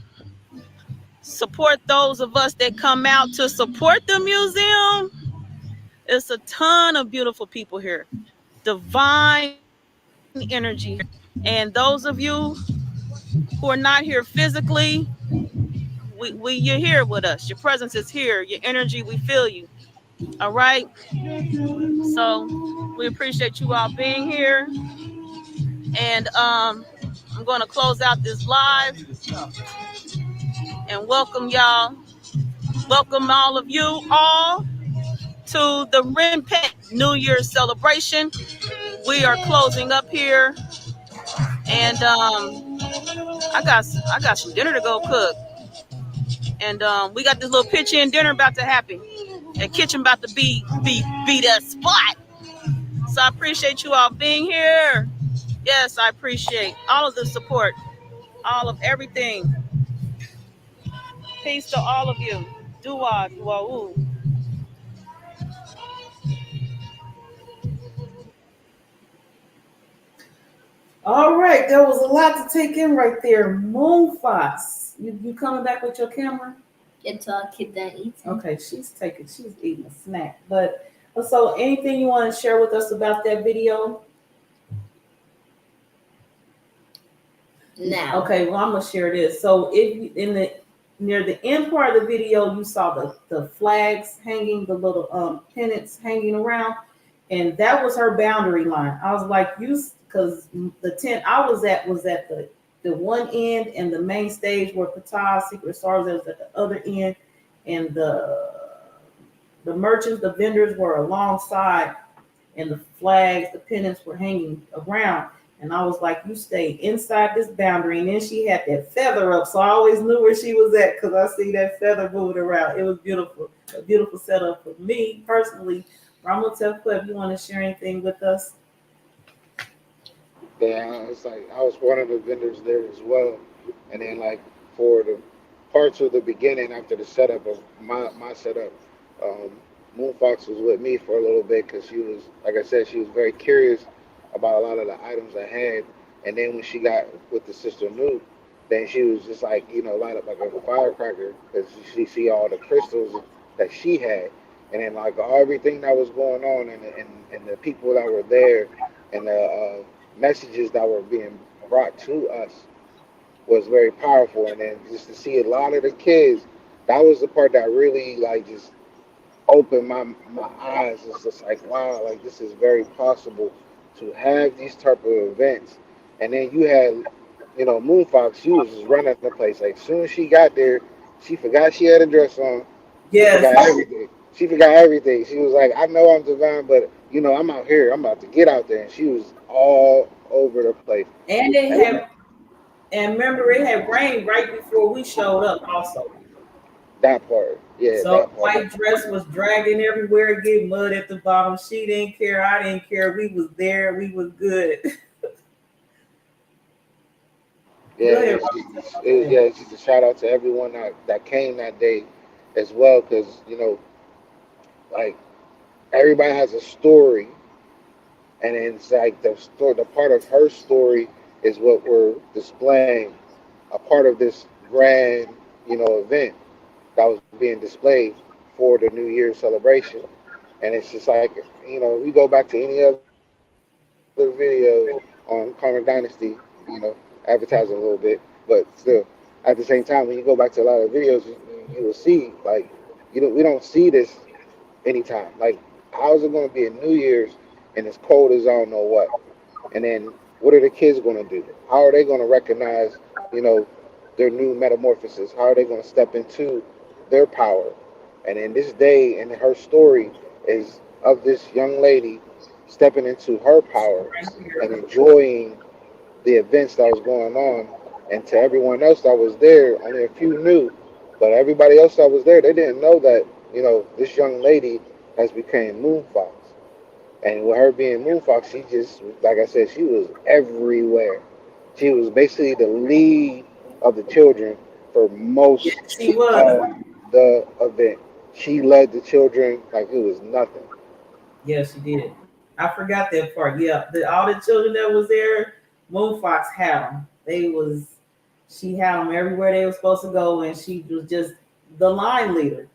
support those of us that come out to support the museum. It's a ton of beautiful people here, divine energy. And those of you who are not here physically, you're here with us. Your presence is here. Your energy, we feel you. All right. So we appreciate you all being here. And I'm going to close out this live and welcome y'all. Welcome all of you all to the Renpet New Year's celebration. We are closing up here, and I got some dinner to go cook, and we got this little pitch-in dinner about to happen. The kitchen about to be that spot. So I appreciate you all being here. Yes, I appreciate all of the support, all of everything. Peace to all of you. Dua, dua, ooh. All right, there was a lot to take in right there. Moon Fox, you coming back with your camera? It's all keep that eating. Okay, she's eating a snack. But so anything you want to share with us about that video? Now. Okay, well, I'm gonna share this. So if near the end part of the video, you saw the flags hanging, the little pennants hanging around, and that was her boundary line. I was like, because the tent I was at the one end, and the main stage where Patah Secret Stars was at the other end, and the merchants, the vendors were alongside, and the flags, the pennants were hanging around. And I was like, you stay inside this boundary. And then she had that feather up. So I always knew where she was at because I see that feather moving around. It was beautiful. A beautiful setup for me personally. Ramotep, if you want to share anything with us? Yeah, it's like I was one of the vendors there as well. And then like for the parts of the beginning after the setup of my setup, Moon Fox was with me for a little bit because she was, like I said, she was very curious about a lot of the items I had. And then when she got with the sister Nuke, then she was just like, light up like a firecracker because she see all the crystals that she had. And then like everything that was going on and the people that were there and the messages that were being brought to us was very powerful. And then just to see a lot of the kids, that was the part that really like just opened my eyes. It's just like, wow, like this is very possible to have these type of events. And then you had, Moon Fox, she was just running the place. Like as soon as she got there, she forgot she had a dress on. Yes. She forgot everything. She forgot everything. She was like, I know I'm divine, but I'm out here. I'm about to get out there. And she was all over the place. And remember it had rained right before we showed up also. That part. Yeah. So that part. white dress was dragging everywhere, getting mud at the bottom. She didn't care. I didn't care. We was there. We was good. Yeah, just a shout out to everyone that came that day as well, because like everybody has a story, and it's like the part of her story is what we're displaying, a part of this grand event that was being displayed for the New Year's celebration. And it's just like we go back to any other video on Karmic Dynasty, advertising a little bit, but still, at the same time, when you go back to a lot of videos, you will see like we don't see this anytime. Like, how is it going to be a New Year's and it's cold as I don't know what? And then what are the kids going to do? How are they going to recognize their new metamorphosis? How are they going to step into their power? And in this day, and her story is of this young lady stepping into her power and enjoying the events that was going on. And to everyone else that was there, only a few knew, but everybody else that was there, they didn't know that this young lady has become Moon Fox. And with her being Moon Fox, she just, like I said, she was everywhere. She was basically the lead of the children for Yeah, most she was. of the event. She led the children like it was nothing. Yeah, she did. I forgot that part. Yeah, all the children that was there, Moon Fox had them. She had them everywhere they were supposed to go, and she was just the line leader.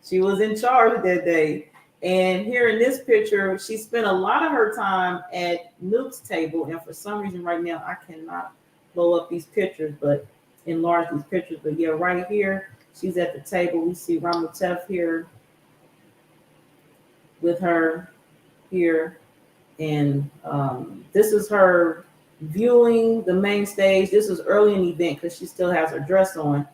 She was in charge that day. And here in this picture, she spent a lot of her time at Nuke's table. And for some reason, right now, I cannot blow up these pictures, but enlarge these pictures. But yeah, right here, she's at the table. We see Ramatef here with her here, and this is her viewing the main stage. This is early in the event because she still has her dress on,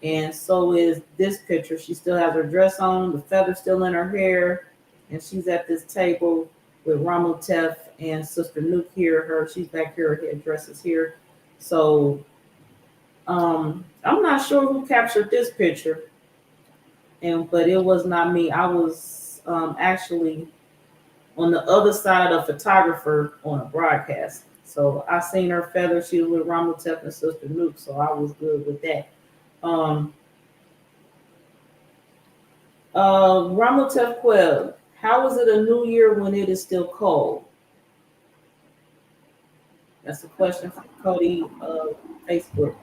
and so is this picture. She still has her dress on, the feather's still in her hair, and she's at this table with Ramotef and Sister Nuke here. She's back here, her headdress is here. So I'm not sure who captured this picture, but it was not me. I was actually on the other side of the photographer on a broadcast. So I seen her feather. She was with Ramotep and Sister Nuke, so I was good with that. Ramotep Quell, how is it a new year when it is still cold? That's a question from Cody Facebook.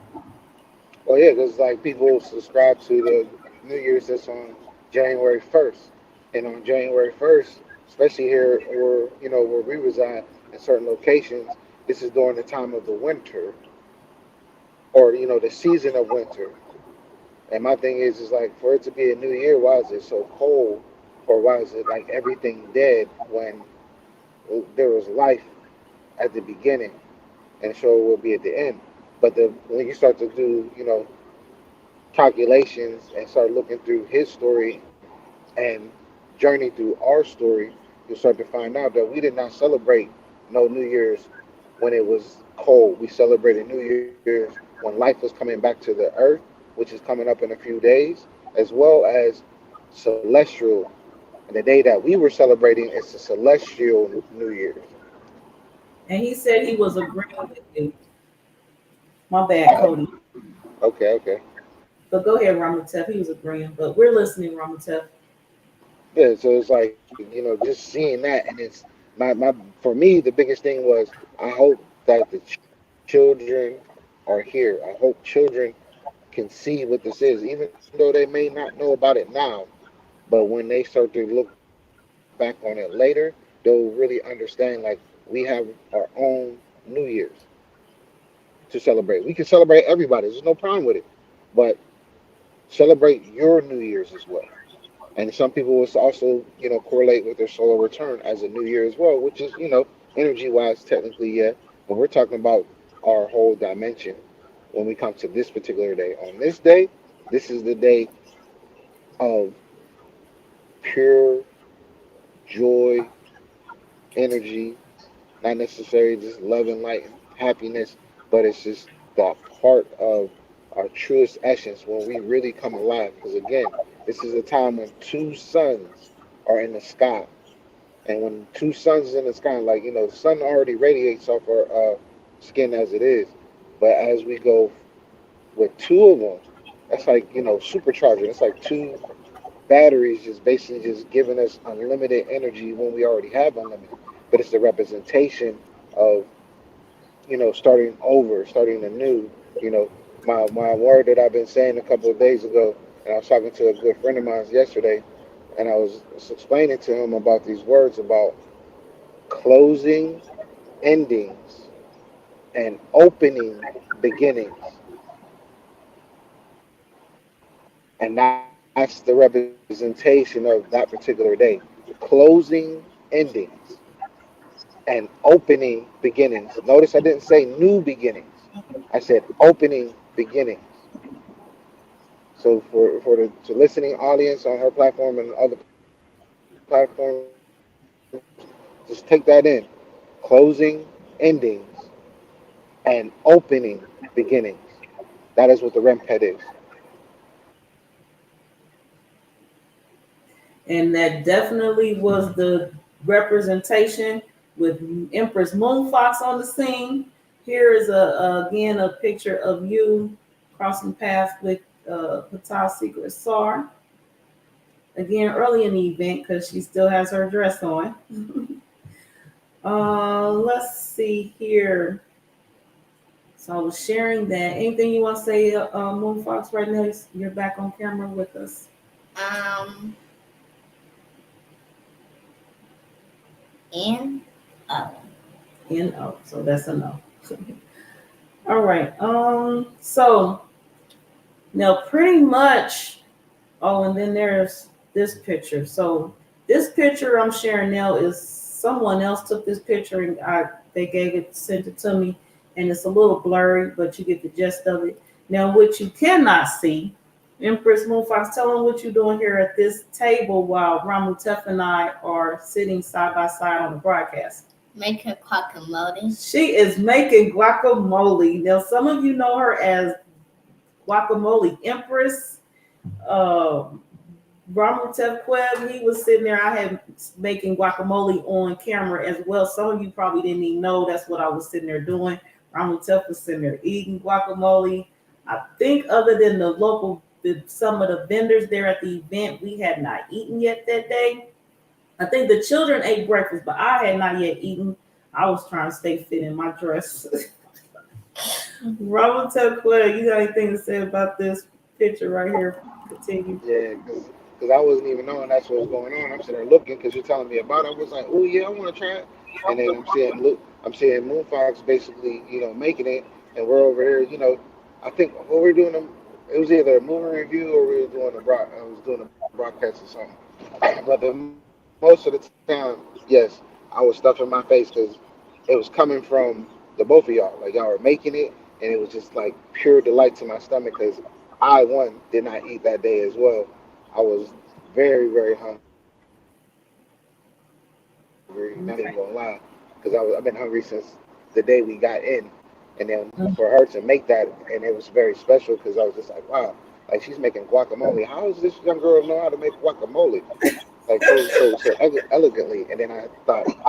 Well, yeah, because like people subscribe to the New Year's that's on January 1st, and on January 1st, especially here where we reside in certain locations, this is during the time of the winter, or the season of winter. And my thing is like for it to be a new year, why is it so cold, or why is it like everything dead when there was life at the beginning, and so it will be at the end. But when you start to do calculations and start looking through his story and journey through our story, you'll start to find out that we did not celebrate no New Year's when it was cold. We celebrated New Year's when life was coming back to the earth, which is coming up in a few days, as well as celestial. And the day that we were celebrating is the celestial New Year's. And he said he was agreeing with you. My bad, Cody. Okay, okay. But go ahead, Ramotep. He was agreeing, but we're listening, Ramotep. Yeah, so it's like, just seeing that, and it's my for me the biggest thing was I hope that the children are here. I hope children can see what this is, even though they may not know about it now. But when they start to look back on it later, they'll really understand like we have our own New Year's to celebrate. We can celebrate everybody. There's no problem with it, but celebrate your New Year's as well. And some people will also, correlate with their solar return as a new year as well, which is, energy wise, technically, yeah. But we're talking about our whole dimension when we come to this particular day. On this day, this is the day of pure joy, energy, not necessarily just love and light and happiness, but it's just the part of our truest essence when we really come alive. Because again, this is a time when two suns are in the sky. And when two suns is in the sky, like, the sun already radiates off our skin as it is. But as we go with two of them, that's like, supercharging. It's like two batteries just basically just giving us unlimited energy when we already have unlimited. But it's the representation of starting over, starting anew. You know, my word that I've been saying a couple of days ago, and I was talking to a good friend of mine yesterday, and I was explaining to him about these words about closing endings and opening beginnings, and that's the representation of that particular day. Closing endings and opening beginnings. Notice I didn't say new beginnings. I said opening beginnings. So for the listening audience on her platform and other platforms, just take that in. Closing endings and opening beginnings. That is what the REM pet is. And that definitely was the representation with Empress Moonfox on the scene. Here is again a picture of you crossing paths with Patah Secret Sar. Again, early in the event because she still has her dress on. Let's see here. So I was sharing that. Anything you want to say, Moonfox, right now? You're back on camera with us. N-O. So that's a no. All right. So now pretty much, and then there's this picture. So this picture I'm sharing now is someone else took this picture and they sent it to me, and it's a little blurry, but you get the gist of it. Now, what you cannot see, Empress Moonfox, tell them what you're doing here at this table while Ramutef and I are sitting side by side on the broadcast. Making guacamole. She is making guacamole. Now, some of you know her as Guacamole Empress. Ramutef Queb, he was sitting there. I had making guacamole on camera as well. Some of you probably didn't even know that's what I was sitting there doing. Ramutef was sitting there eating guacamole. I think other than some of the vendors there at the event, we had not eaten yet that day. I think the children ate breakfast, but I had not yet eaten. I was trying to stay fit in my dress. Ramutef Queb, you got anything to say about this picture right here? Continue. Yeah, because I wasn't even knowing that's what was going on. I'm sitting there looking because you're telling me about it. I was like, oh yeah, I want to try it. And then I'm seeing Moonfox basically, making it, and we're over here, I think what we're doing, it was either a movie review or we were doing I was doing a broadcast or something. But most of the time, yes, I was stuffing my face because it was coming from the both of y'all. Like y'all were making it, and it was just like pure delight to my stomach because I did not eat that day as well. I was very, very hungry. Not even gonna lie, because I've been hungry since the day we got in, and then for her to make that, and it was very special because I was just like, wow, like she's making guacamole. How does this young girl know how to make guacamole? Like so elegantly. And then I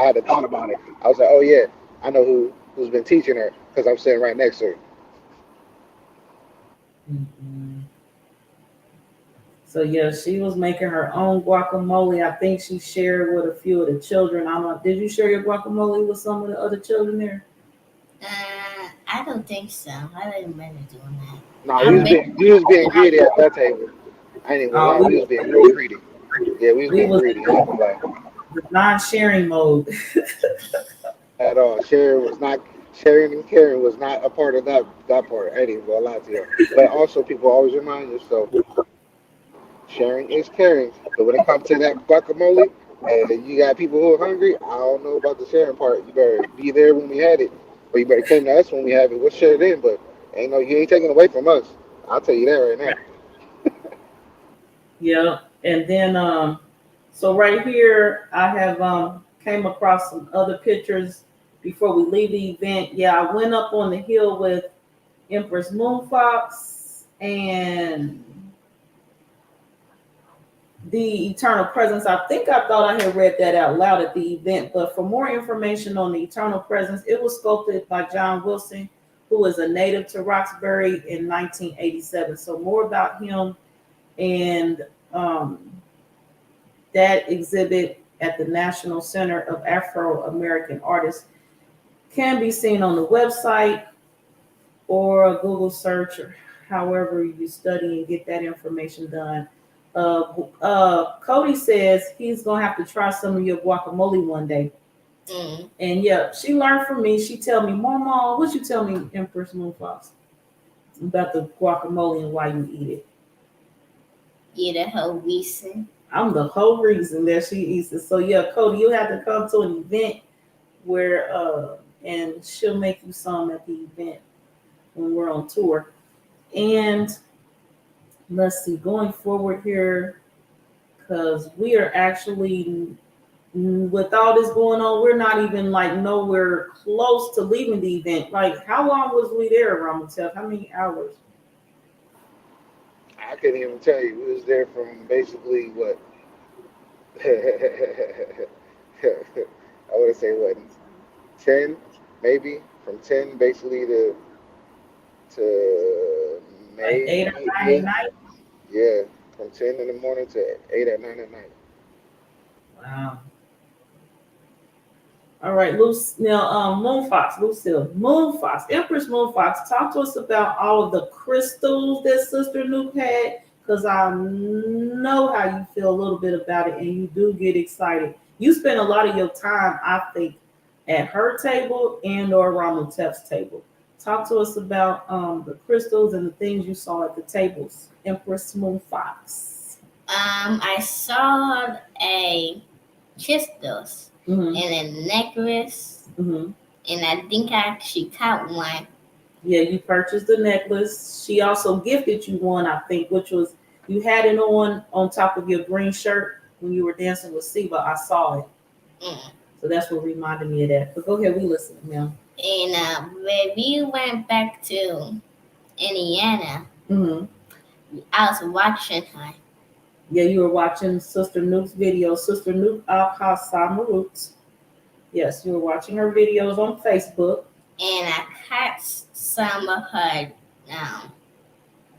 had to thought about it. I was like, oh yeah, I know who's been teaching her because I'm sitting right next to her. Mm-hmm. So yeah, she was making her own guacamole. I think she shared with a few of the children. Did you share your guacamole with some of the other children there? I don't think so. I didn't remember doing that. No, we was being greedy at that table. I ain't even gonna lie, we was being real greedy. Yeah, we was being greedy. I ain't gonna lie. The non-sharing mode. At all. Sharing and caring was not a part of that part. I ain't even gonna lie to you. But also, people always remind yourself, sharing is caring. But when it comes to that guacamole, and you got people who are hungry, I don't know about the sharing part. You better be there when we had it, or you better come to us when we have it. We'll share it in, but you ain't taking away from us. I'll tell you that right now. Yeah, and then so right here I have came across some other pictures before we leave the event. Yeah, I went up on the hill with Empress Moonfox and the Eternal Presence. I think I thought I had read that out loud at the event, but for more information on the Eternal Presence, it was sculpted by John Wilson, who is a native to Roxbury in 1987. So more about him and that exhibit at the National Center of Afro-American Artists can be seen on the website or a Google search, or however you study and get that information done. Cody says he's gonna have to try some of your guacamole one day. And yeah, she learned from me. She tell me, Mama, what you tell me, Empress Moonfox, about the guacamole and why you eat it? You're the whole reason. I'm the whole reason that she eats it. So yeah, Cody, you have to come to an event where and she'll make you some at the event when we're on tour. And let's see, going forward here, because we are actually, with all this going on, we're not even like nowhere close to leaving the event. Like, how long was we there, Ramutef? How many hours? I couldn't even tell you. We was there from basically what I would say what, 10, maybe from 10 basically to Like 8 or maybe 9 at 8. night? Yeah, from 10 in the morning to 8 at 9 at night. Wow. All right, Moon Fox, Lucille, Moon Fox, Empress Moon Fox. Talk to us about all of the crystals that Sister Nuke had, because I know how you feel a little bit about it, and you do get excited. You spend a lot of your time, I think, at her table and or Ramutef's table. Talk to us about the crystals and the things you saw at the tables, Empress Moon Fox. I saw a crystals Mm-hmm. and a necklace, Mm-hmm. and I think I actually caught one. Yeah, you purchased the necklace. She also gifted you one, I think, which was you had it on top of your green shirt when you were dancing with Siba. I saw it. Mm. So that's what reminded me of that. But go ahead, we listen now. And when we went back to Indiana, Mm-hmm. I was watching her. Yeah, you were watching Sister Nuke's video, Sister Nuke Al Roots. Yes, you were watching her videos on Facebook. And I caught some of her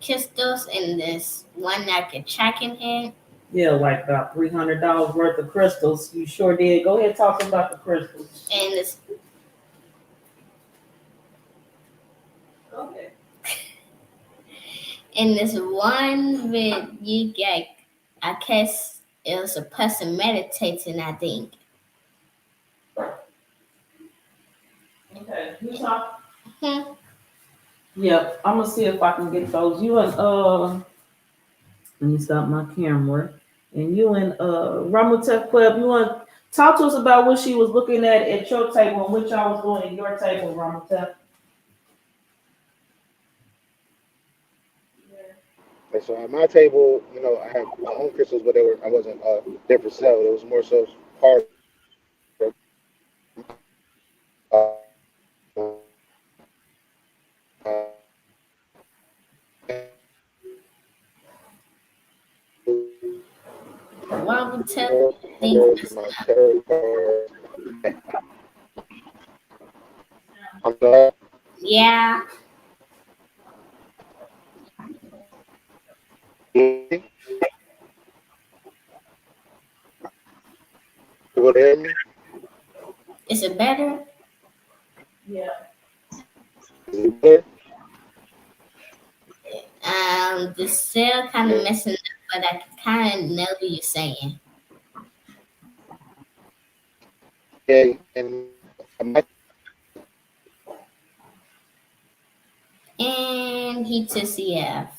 crystals in this one like a chicken head. Yeah, like about $300 worth of crystals. You sure did. Go ahead, talk about the crystals. And this Okay. and this one with you get, I guess it was a person meditating, I think. Okay. You talk. Hmm. Yep, I'm gonna see if I can get those. You and let me stop my camera. And you and Ramutef Club, you want to talk to us about what she was looking at your table and what y'all was doing at your table, Ramutef. And so at my table, I had my own crystals, but I wasn't there for sale. It was more so part of uh, One would tell things. my tarot cards. I'm sorry. Yeah. You able to hear me? Is it better? Yeah. Is it better? The cell kind of messing up, but I kind of know what you're saying. Yeah, and my And he took CF.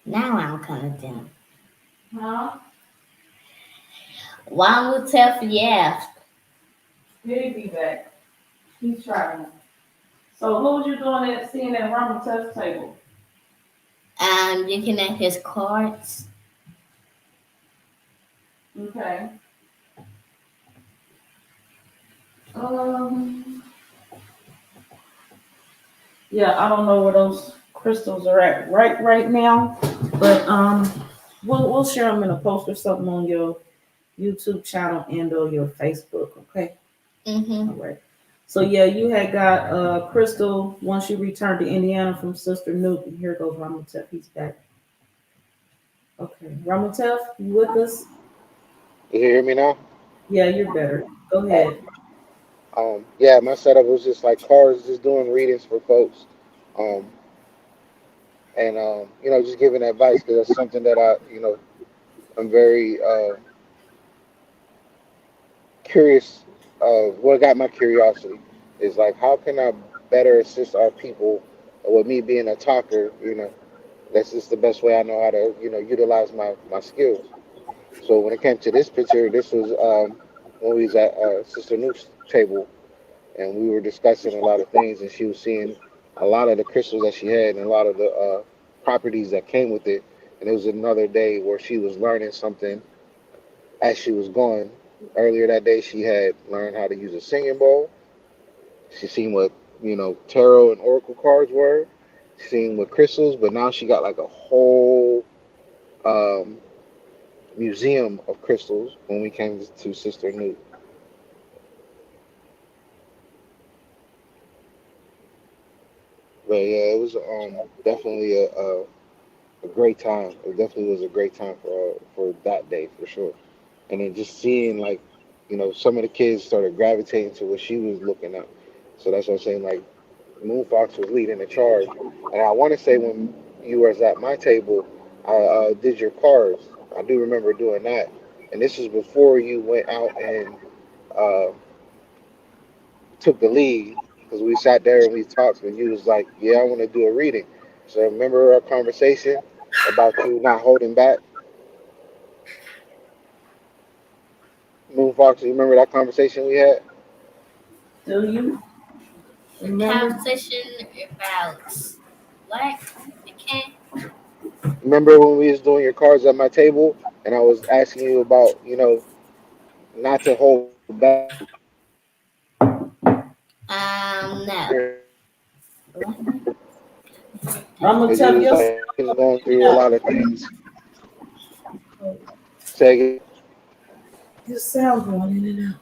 Now I'm kind of down. Huh? One would tell yeah. He'll be back. He's trying. So who was you doing seeing at Ramutef's table? Looking at his cards. Okay. Um. Yeah, I don't know where those crystals are at right now, but we'll share them in a post or something on your YouTube channel and on your Facebook. Okay. Mm-hmm. All right. So yeah, you had got crystal once you returned to Indiana from Sister Nuke. And here goes Ramutef. He's back. Okay, Ramutef, you with us? You hear me now? Yeah, you're better. Go ahead. Yeah, my setup was just like cards, just doing readings for folks, um, and just giving advice because that's something that I'm very curious. What got my curiosity is like, how can I better assist our people? With me being a talker, that's just the best way I know how to, utilize my skills. So when it came to this picture, this was when we was at Sister Nuke's table, and we were discussing a lot of things, and she was seeing a lot of the crystals that she had and a lot of the properties that came with it. And it was another day where she was learning something as she was going. Earlier that day, she had learned how to use a singing bowl. She seen what tarot and oracle cards were, seeing with crystals, but now she got like a whole um, museum of crystals when we came to Sister Newt. But yeah, it was definitely a great time. It definitely was a great time for that day for sure. And then just seeing like, some of the kids started gravitating to what she was looking at. So that's what I'm saying. Like Moon Fox was leading the charge, and I want to say when you was at my table, I did your cards. I do remember doing that, and this was before you went out and uh, took the lead because we sat there and we talked, and you was like, "Yeah, I want to do a reading." So remember our conversation about you not holding back, Moon Fox. You remember that conversation we had? Do you remember? Conversation about what? Okay. Remember when we was doing your cards at my table, and I was asking you about, not to hold back. No. I'm gonna Because you tell was you. like going through a lot of things. Say again. Your sound going in and out.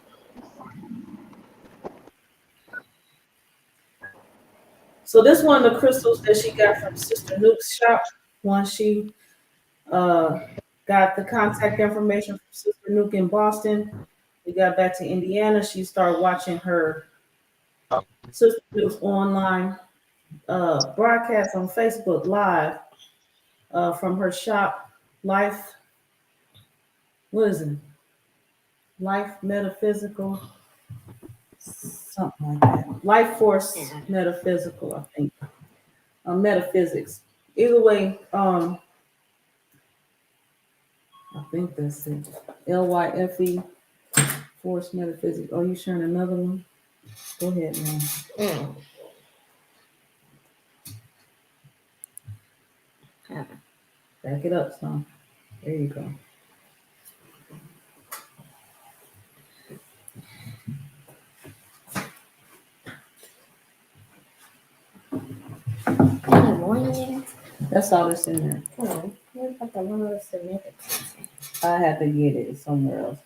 So this one of the crystals that she got from Sister Nuke's shop. Once she uh, got the contact information from Sister Nuke in Boston, we got back to Indiana. She started watching her Sister Nuke's online broadcast on Facebook Live from her shop, Life. What is it? Life Metaphysical, something like that. Life Force Metaphysical, I think. Metaphysics. Either way, I think that's it. LYFE Force Metaphysics. Oh, you sharing another one? Go ahead, man. Back it up, son. There you go. Any more in there? That's all that's in there. What about the one with significance? I had to get it somewhere else.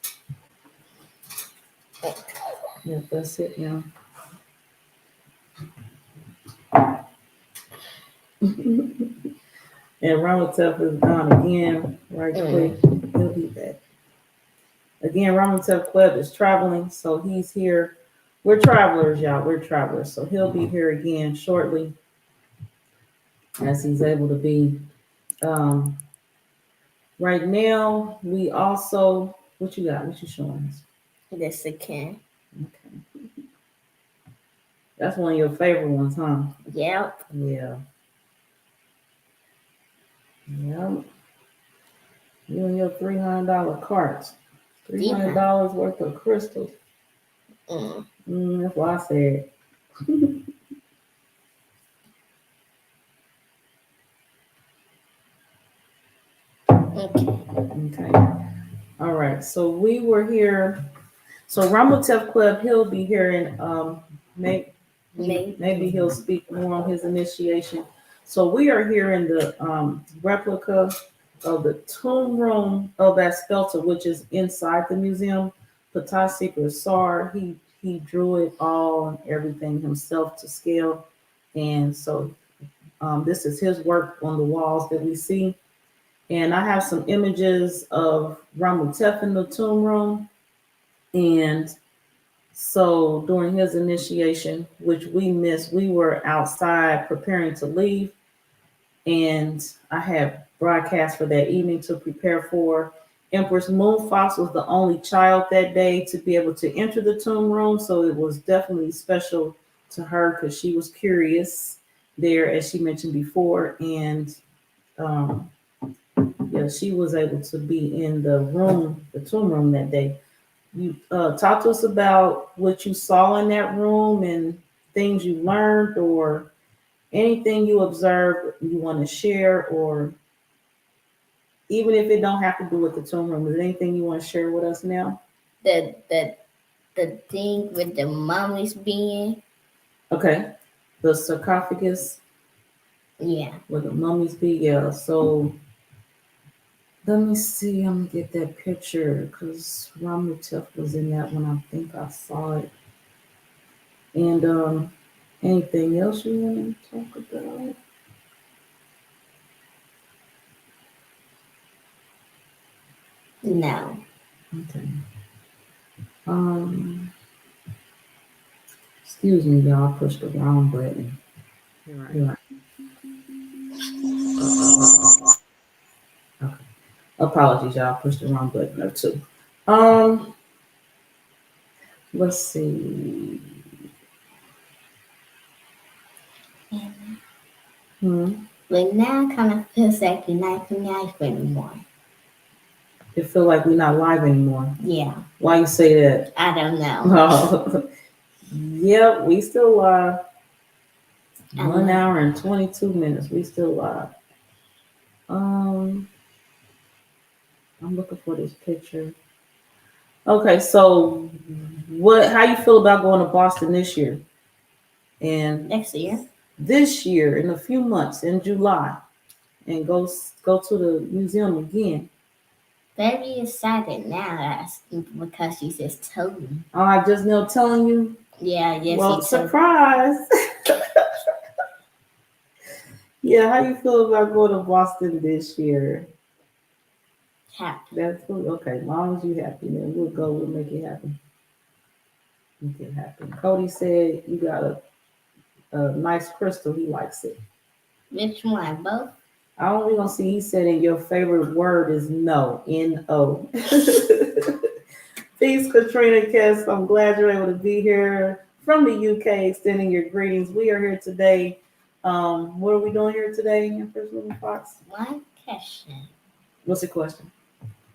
Yep, that's it now. And Ramatev is gone again, right quick. He'll be back. Again, Ramatev Club is traveling, so he's here. We're travelers, y'all. We're travelers. So he'll be here again shortly as he's able to be. Right now, we also, what you got? What you showing us? Yes, it can. Okay. That's one of your favorite ones, huh? Yep. Yeah. Yep. You and your $300 carts. $300 worth of crystals. That's what I said. Okay. All right. So we were here. So Ramatev Club, he'll be here in maybe he'll speak more on his initiation. So we are here in the replica of the tomb room of Aspelta, which is inside the museum. Patasi Sar, he drew it all and everything himself to scale. And so this is his work on the walls that we see. And I have some images of Ramutef in the tomb room. And so during his initiation, which we missed, we were outside preparing to leave. And I had broadcast for that evening to prepare for. Empress Moonfox was the only child that day to be able to enter the tomb room. So it was definitely special to her because she was curious there, as she mentioned before. And she was able to be in the tomb room that day. You talk to us about what you saw in that room and things you learned or anything you observed you want to share, or even if it don't have to do with the tomb room, is there anything you want to share with us now? The thing with the mummies being. Okay. The sarcophagus. Yeah. where the mummies be. Yeah. So let me see. I'm gonna get that picture because Ramatef was in that one. I think I saw it. And anything else you want to talk about? No. Okay. Excuse me, y'all. I pushed the wrong button. You're right. Okay. Apologies, y'all. I pushed the wrong button or two. Let's see. But now it kind of feels like you're not life anymore. It feel like we're not live anymore. Yeah. Why you say that? I don't know. Oh. Yep, we still live. 1 hour and 22 minutes. We still live. I'm looking for this picture. Okay, so how you feel about going to Boston this year? And Next year? This year, in a few months, in July, and go to the museum again. Very excited now because she just told me. Oh, I just now telling you? Yeah, yes. Well, surprise. Yeah, how you feel about going to Boston this year? Happy. That's cool. Okay, as long as you happy, then we'll go. We'll make it happen. Make it happen. Cody said you got a nice crystal. He likes it. Which one? Both? I only gonna see. He said, and your favorite word is no. N-O. Peace, Katrina Kess. I'm glad you're able to be here from the UK, extending your greetings. We are here today. What are we doing here today in your first little box? One question. What's the question?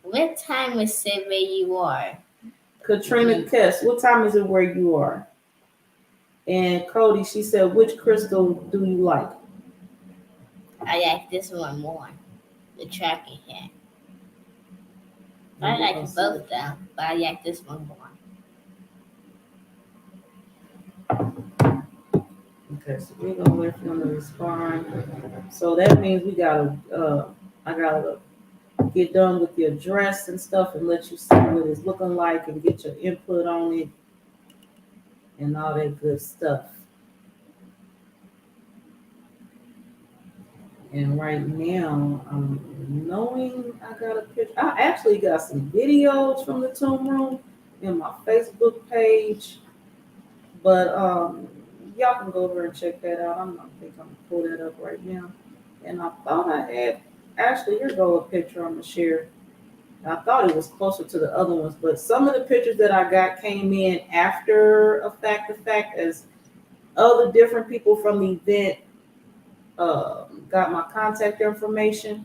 What time is it where you are? Katrina Kess, what time is it where you are? And Cody, she said, which crystal do you like? I like this one more. The tracking hat. I like both though, but I like this one more. Okay, so we're gonna wait for them to respond. So that means we gotta I gotta get done with your address and stuff and let you see what it's looking like and get your input on it and all that good stuff. And right now, knowing I got a picture. I actually got some videos from the Tomb Room in my Facebook page. But y'all can go over and check that out. I think I'm gonna pull that up right now. And I thought I had actually here go a picture I'm gonna share. I thought it was closer to the other ones, but some of the pictures that I got came in after the fact as other different people from the event got my contact information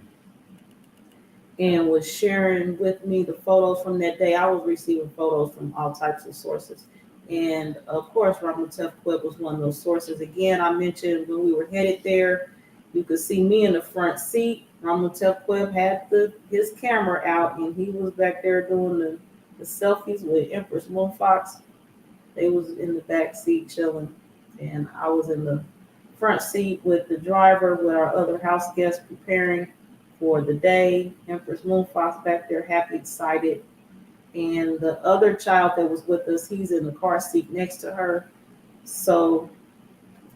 and was sharing with me the photos from that day. I was receiving photos from all types of sources. And of course, Ramatef Quib was one of those sources. Again, I mentioned when we were headed there, you could see me in the front seat. Ramatef Quib had his camera out and he was back there doing the selfies with Empress Moonfox. They was in the back seat chilling. And I was in the front seat with the driver with our other house guests preparing for the day. Empress Moonfox back there, happy, excited. And the other child that was with us, he's in the car seat next to her. So,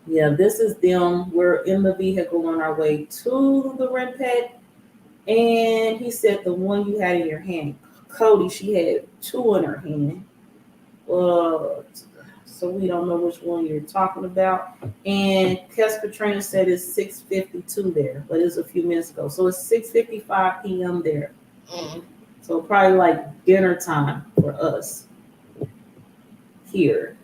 yeah, this is them. We're in the vehicle on our way to the Rempet. And he said the one you had in your hand, Cody, she had two in her hand. So we don't know which one you're talking about. And Kes Katrina said it's 6:52 there, but it's a few minutes ago. So it's 6:55 p.m. there. So probably like dinner time for us here.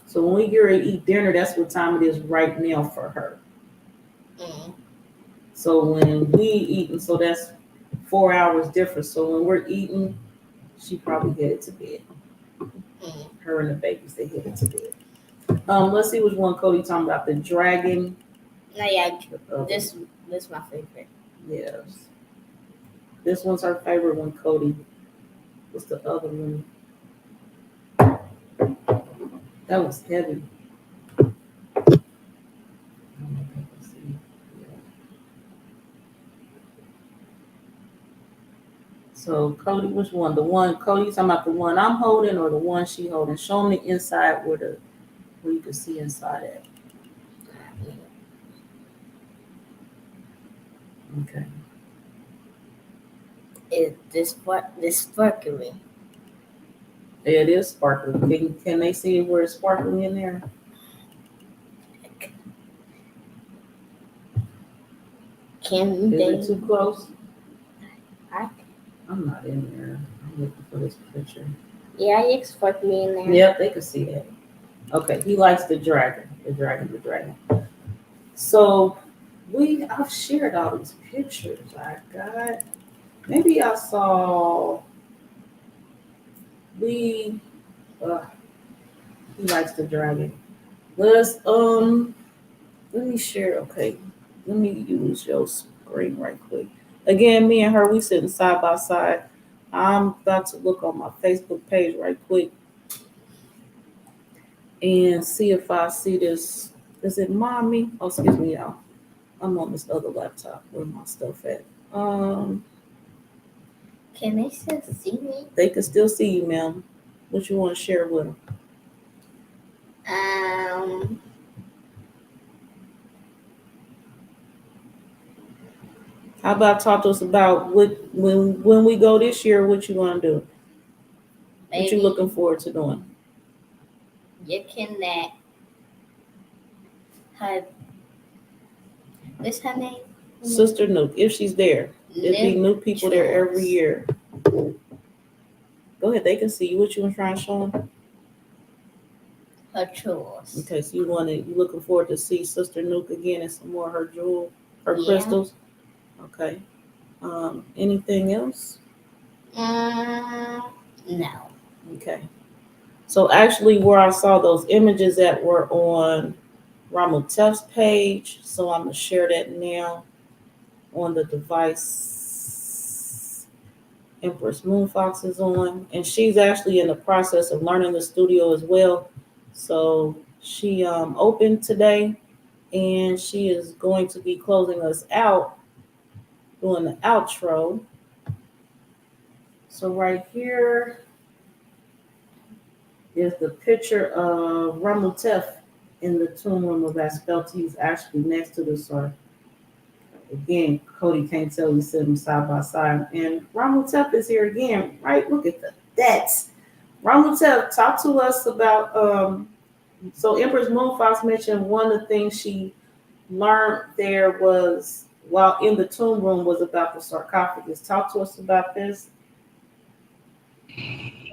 So when we get ready to eat dinner, that's what time it is right now for her. So when we eating, so that's 4 hours difference. So when we're eating, she probably headed to bed. Her and the babies, they headed to bed. Let's see which one Cody talking about. The dragon. No, yeah, this my favorite. Yes. This one's her favorite one, Cody. What's the other one? That was heavy. So Cody, which one? The one Cody talking about the one I'm holding or the one she holding? Show me the inside where you can see inside it. Okay. This sparkling. It is sparkling. Can they see where it's sparkling in there? Can Is they? it too close? I'm not in there. I'm looking for this picture. Yeah, it's sparkling in there. Yep, they can see that. Okay, he likes the dragon. The dragon. So I've shared all these pictures I got. Maybe I saw he likes the dragon. Let me share. Okay, let me use your screen right quick. Again, me and her, we sitting side by side. I'm about to look on my Facebook page right quick and see if I see this. Is it mommy? Oh, excuse me, y'all. I'm on this other laptop. Where my stuff at? Can they still see me? They can still see you, ma'am. What you want to share with them? How about talk to us about when we go this year? What you want to do? Maybe. What you looking forward to doing? You can her. What's her name? Sister Nuke, if she's there. It'd be new people there every year. Go ahead, they can see you. What you want to try and show them? Her chores. Okay, so you looking forward to see Sister Nuke again and some more of her crystals. Okay. Anything else? No. Okay. So actually, where I saw those images that were on Ramutef's page, so I'm gonna share that now on the device Empress Moonfox is on, and she's actually in the process of learning the studio as well. So she opened today, and she is going to be closing us out, doing the outro. So right here is the picture of Ramutef in the tomb room of Aspelti. He's actually next to the sword. Again, Cody can't tell we sit them side by side. And Ramutef is here again, right? Look at that. Ramutef, talk to us about so Empress Moonfox mentioned one of the things she learned there was while in the tomb room was about the sarcophagus. Talk to us about this.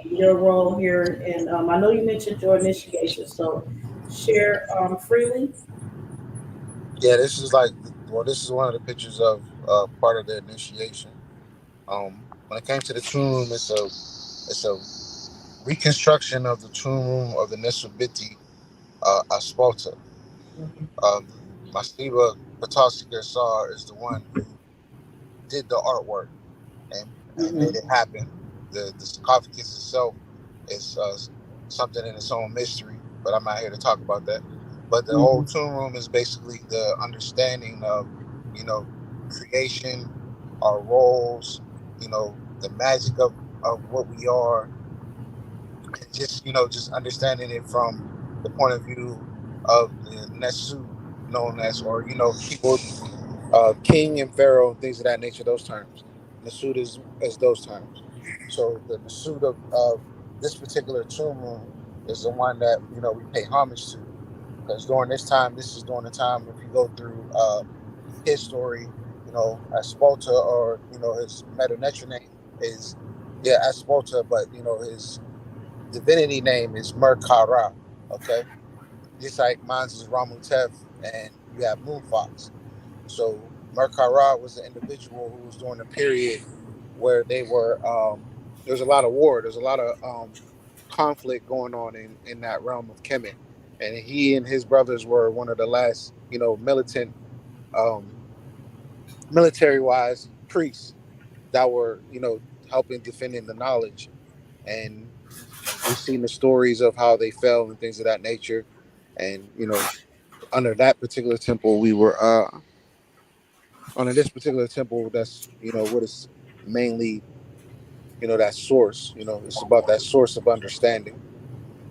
Your role here, and I know you mentioned your initiation, so share freely. Yeah, this is one of the pictures of part of the initiation. When it came to the tomb, it's a reconstruction of the tomb room of the Nesubiti Aspalta. Masiba Patasika Sar is the one who did the artwork and made it happen. The sarcophagus itself is something in its own mystery, but I'm not here to talk about that. But the whole tomb room is basically the understanding of, creation, our roles, the magic of what we are, and just understanding it from the point of view of the Nesu, known as, or people, king and pharaoh, and things of that nature. Those terms, Nasud is those terms. So the Nasud of this particular tomb room is the one that we pay homage to, because this is during the time, if you go through his story, Aspota, or his Metanetra name is Aspota, but his divinity name is Merkara. Okay, just like mine's is Ramutef, and you have Moonfox. So Merkara was the individual who was during a period where they were there's a lot of war, there's a lot of conflict going on in that realm of Kemet, and he and his brothers were one of the last militant, military wise priests that were helping defending the knowledge. And we've seen the stories of how they fell and things of that nature. And under that particular temple, we were under this particular temple, that's what is mainly that source. It's about that source of understanding.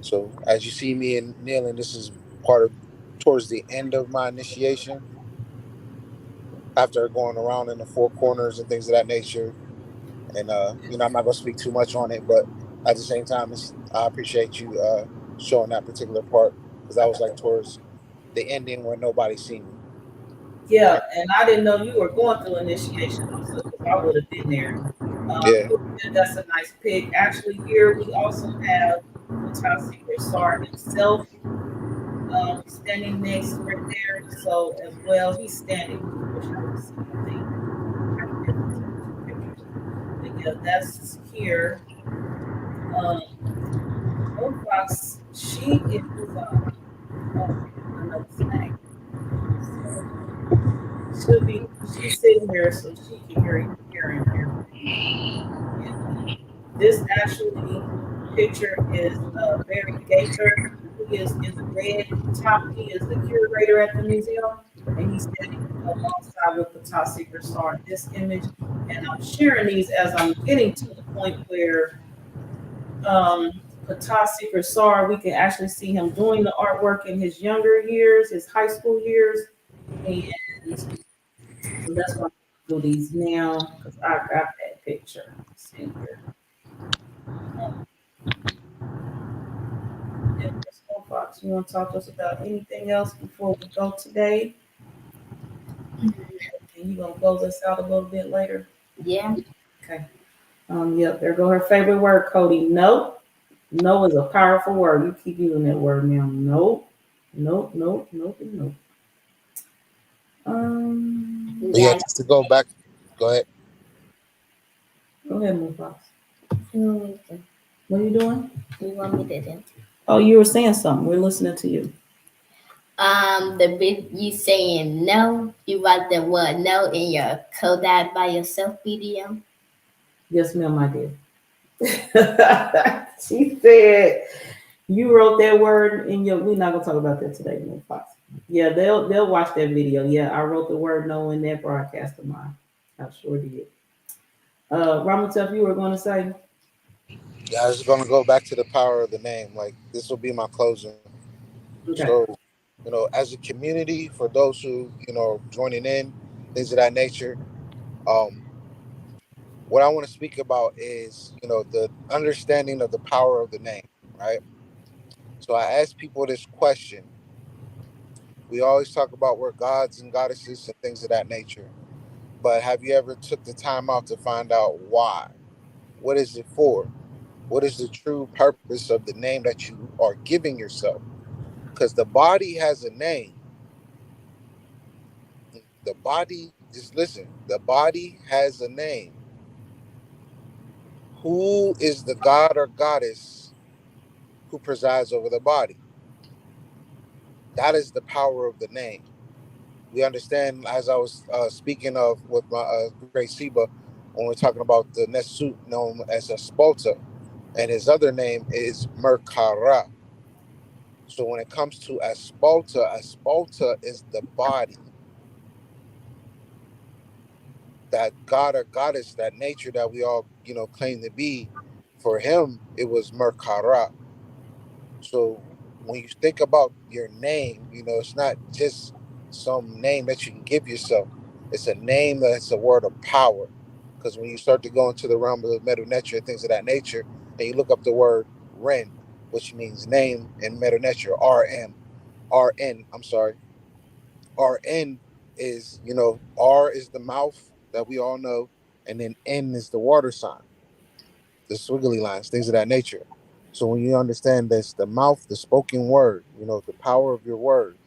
So as you see me and kneeling, this is part of towards the end of my initiation. After going around in the four corners and things of that nature, and I'm not gonna speak too much on it, but at the same time, I appreciate you showing that particular part because that was like towards the ending where nobody seen me. Yeah, and I didn't know you were going through initiation also because I would have been there. Yeah, That's a nice pick. Actually, here we also have the top secret star himself standing next right there. So as well, he's standing. I wish I would see the difference in the two pictures. But yeah, that's here. Um, Old Fox, she is oh, another snack. So she's sitting here so she can hear him. And this actually picture is Barry Gator. He is in the red top. He is the curator at the museum, and he's standing alongside with the top secret star in this image. And I'm sharing these as I'm getting to the point where the top secret star, we can actually see him doing the artwork in his younger years, his high school years, and so that's why I'm gonna do these now because I got that picture. It's in here. Empress Fox, you want to talk to us about anything else before we go today? And you gonna close us out a little bit later? Yeah. Okay. Yep, there go her favorite word, Cody. No. No is a powerful word. You keep using that word now. No. Nope, nope, nope, and nope. yeah. Yeah. Just to go back, go ahead. Go ahead, Moon Fox. You want me to, What are you doing? you want me to do? Oh, you were saying something. We're listening to you. The bit you saying no, you write the word no in your code that by yourself video. Yes, ma'am, I did. She said you wrote that word in your. We're not gonna talk about that today, Moon Fox. Yeah, they'll watch that video. Yeah, I wrote the word no in that broadcast of mine. I sure did. Ramatev, you were going to say? Yeah, I was going to go back to the power of the name. Like this will be my closing. Okay. So, as a community, for those who joining in, things of that nature. Um, what I want to speak about is the understanding of the power of the name, right? So I ask people this question. We always talk about we're gods and goddesses and things of that nature. But have you ever took the time out to find out why? What is it for? What is the true purpose of the name that you are giving yourself? Because the body has a name. The body, just listen, the body has a name. Who is the god or goddess who presides over the body? That is the power of the name. We understand, as I was speaking of with my great Seba, when we're talking about the Nesut known as a Spolta, and his other name is Merkara. So when it comes to Aspalta is the body, that god or goddess, that nature that we all claim to be. For him, it was Merkara. So when you think about your name, it's not just some name that you can give yourself. It's a name that's a word of power. Because when you start to go into the realm of the meta nature and things of that nature, and you look up the word Ren, which means name in meta nature, I'm sorry. RN is, R is the mouth that we all know, and then N is the water sign, the squiggly lines, things of that nature. So when you understand this, the mouth, the spoken word, the power of your words,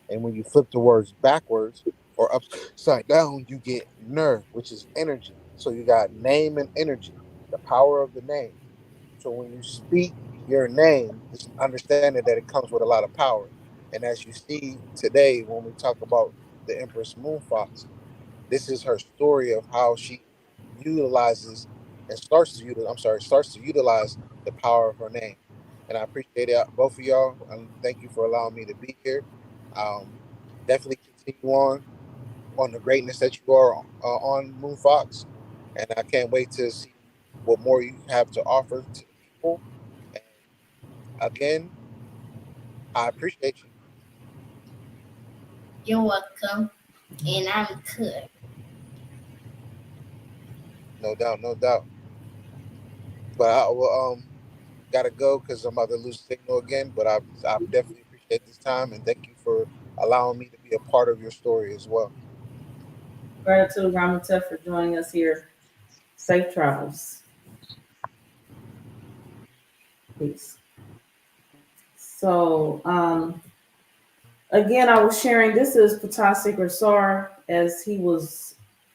and when you flip the words backwards or upside down, you get ner, which is energy. So you got name and energy, the power of the name. So when you speak your name, just understanding that it comes with a lot of power. And as you see today, when we talk about the Empress Moonfox, this is her story of how she utilizes and starts to utilize the power of her name. And I appreciate it, both of y'all. And thank you for allowing me to be here. Um, Definitely continue on the greatness that you are on Moonfox. And I can't wait to see what more you have to offer to the people. And again, I appreciate you. You're welcome. And I'm good. No doubt, no doubt. But I will gotta go because I'm about to lose signal again. But I definitely appreciate this time and thank you for allowing me to be a part of your story as well. Gratitude, Ramatef, for joining us here. Safe travels. Peace. So, again, I was sharing, this is Patasik Rasar as he was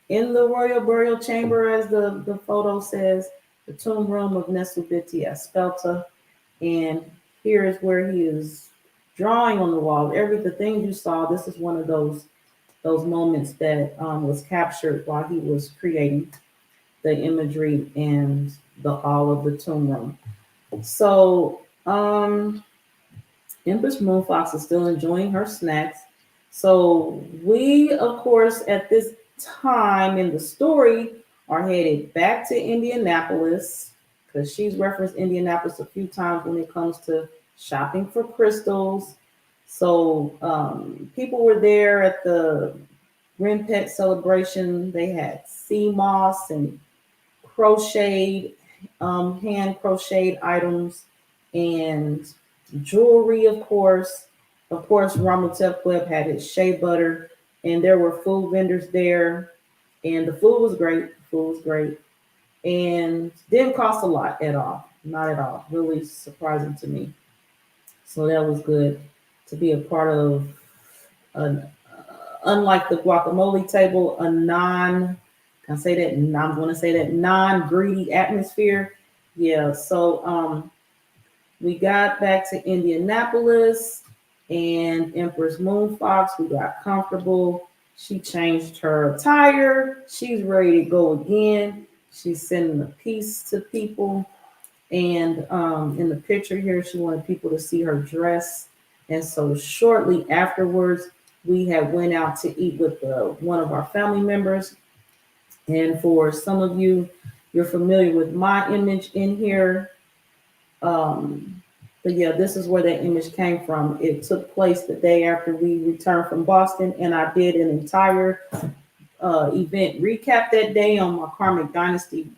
in the royal burial chamber, as the photo says, the tomb room of Nesubiti Aspelta. And here is where he is drawing on the wall. The things you saw, this is one of those moments that was captured while he was creating the imagery and the all of the tomb room. So, Empress Moonfox is still enjoying her snacks. So we, of course, at this time in the story, are headed back to Indianapolis because she's referenced Indianapolis a few times when it comes to shopping for crystals. So people were there at the Ren Pet celebration. They had sea moss and crocheted, hand crocheted items and jewelry, of course. Of course, Ramutep Web had his shea butter, and there were food vendors there, and the food was great. The food was great, and didn't cost a lot at all. Not at all. Really surprising to me. So that was good to be a part of an unlike the guacamole table, a non, can I say that? I'm going to say that non-greedy atmosphere. Yeah. So we got back to Indianapolis and Empress Moonfox. We got comfortable. She changed her attire. She's ready to go again. She's sending a piece to people. And in the picture here, she wanted people to see her dress. And so shortly afterwards, we had went out to eat with one of our family members. And for some of you, you're familiar with my image in here. But yeah, this is where that image came from. It took place the day after we returned from Boston, and I did an entire event recap that day on my Karmic Dynasty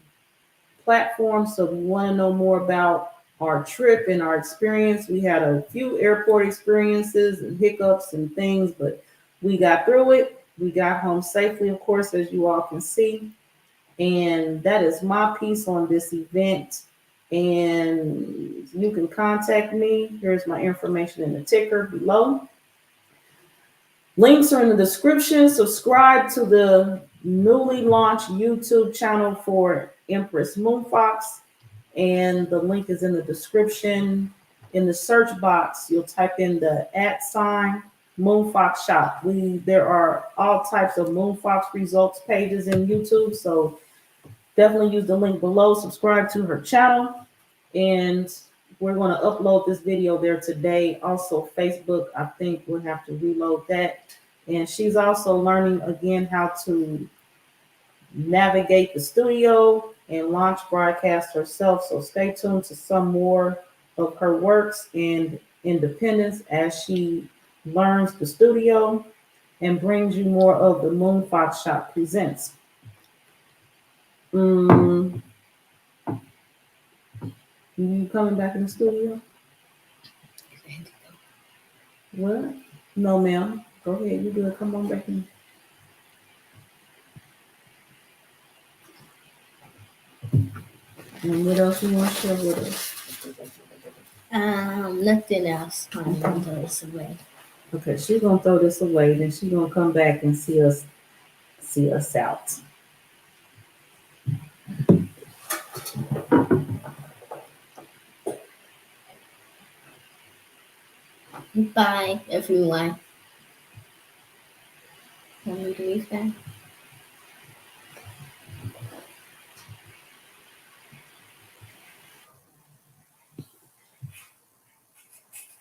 platform. So if you want to know more about our trip and our experience, we had a few airport experiences and hiccups and things, but we got through it. We got home safely, of course, as you all can see. And that is my piece on this event. And you can contact me. Here's my information in the ticker below. Links are in the description. Subscribe to the newly launched YouTube channel for Empress Moonfox. And the link is in the description. In the search box, you'll type in the @ Moonfox Shop. There are all types of Moonfox results pages in YouTube. So definitely use the link below. Subscribe to her channel. And we're going to upload this video there today. Also, Facebook, I think we'll have to reload that. And she's also learning again how to navigate the studio and launch broadcast herself. So stay tuned to some more of her works and independence as she learns the studio and brings you more of the Moonfox Shop presents. You coming back in the studio? What? No, ma'am. Go ahead. You good. Come on back in. And what else you want to share with us? Nothing else. I'm gonna throw this away. Okay, she's gonna throw this away. Then she's gonna come back and see us out. Bye, everyone. Want me to leave that?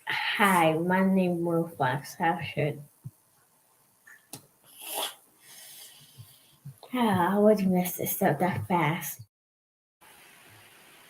Hi, my name is Moonfox. How should I always mess this up that fast.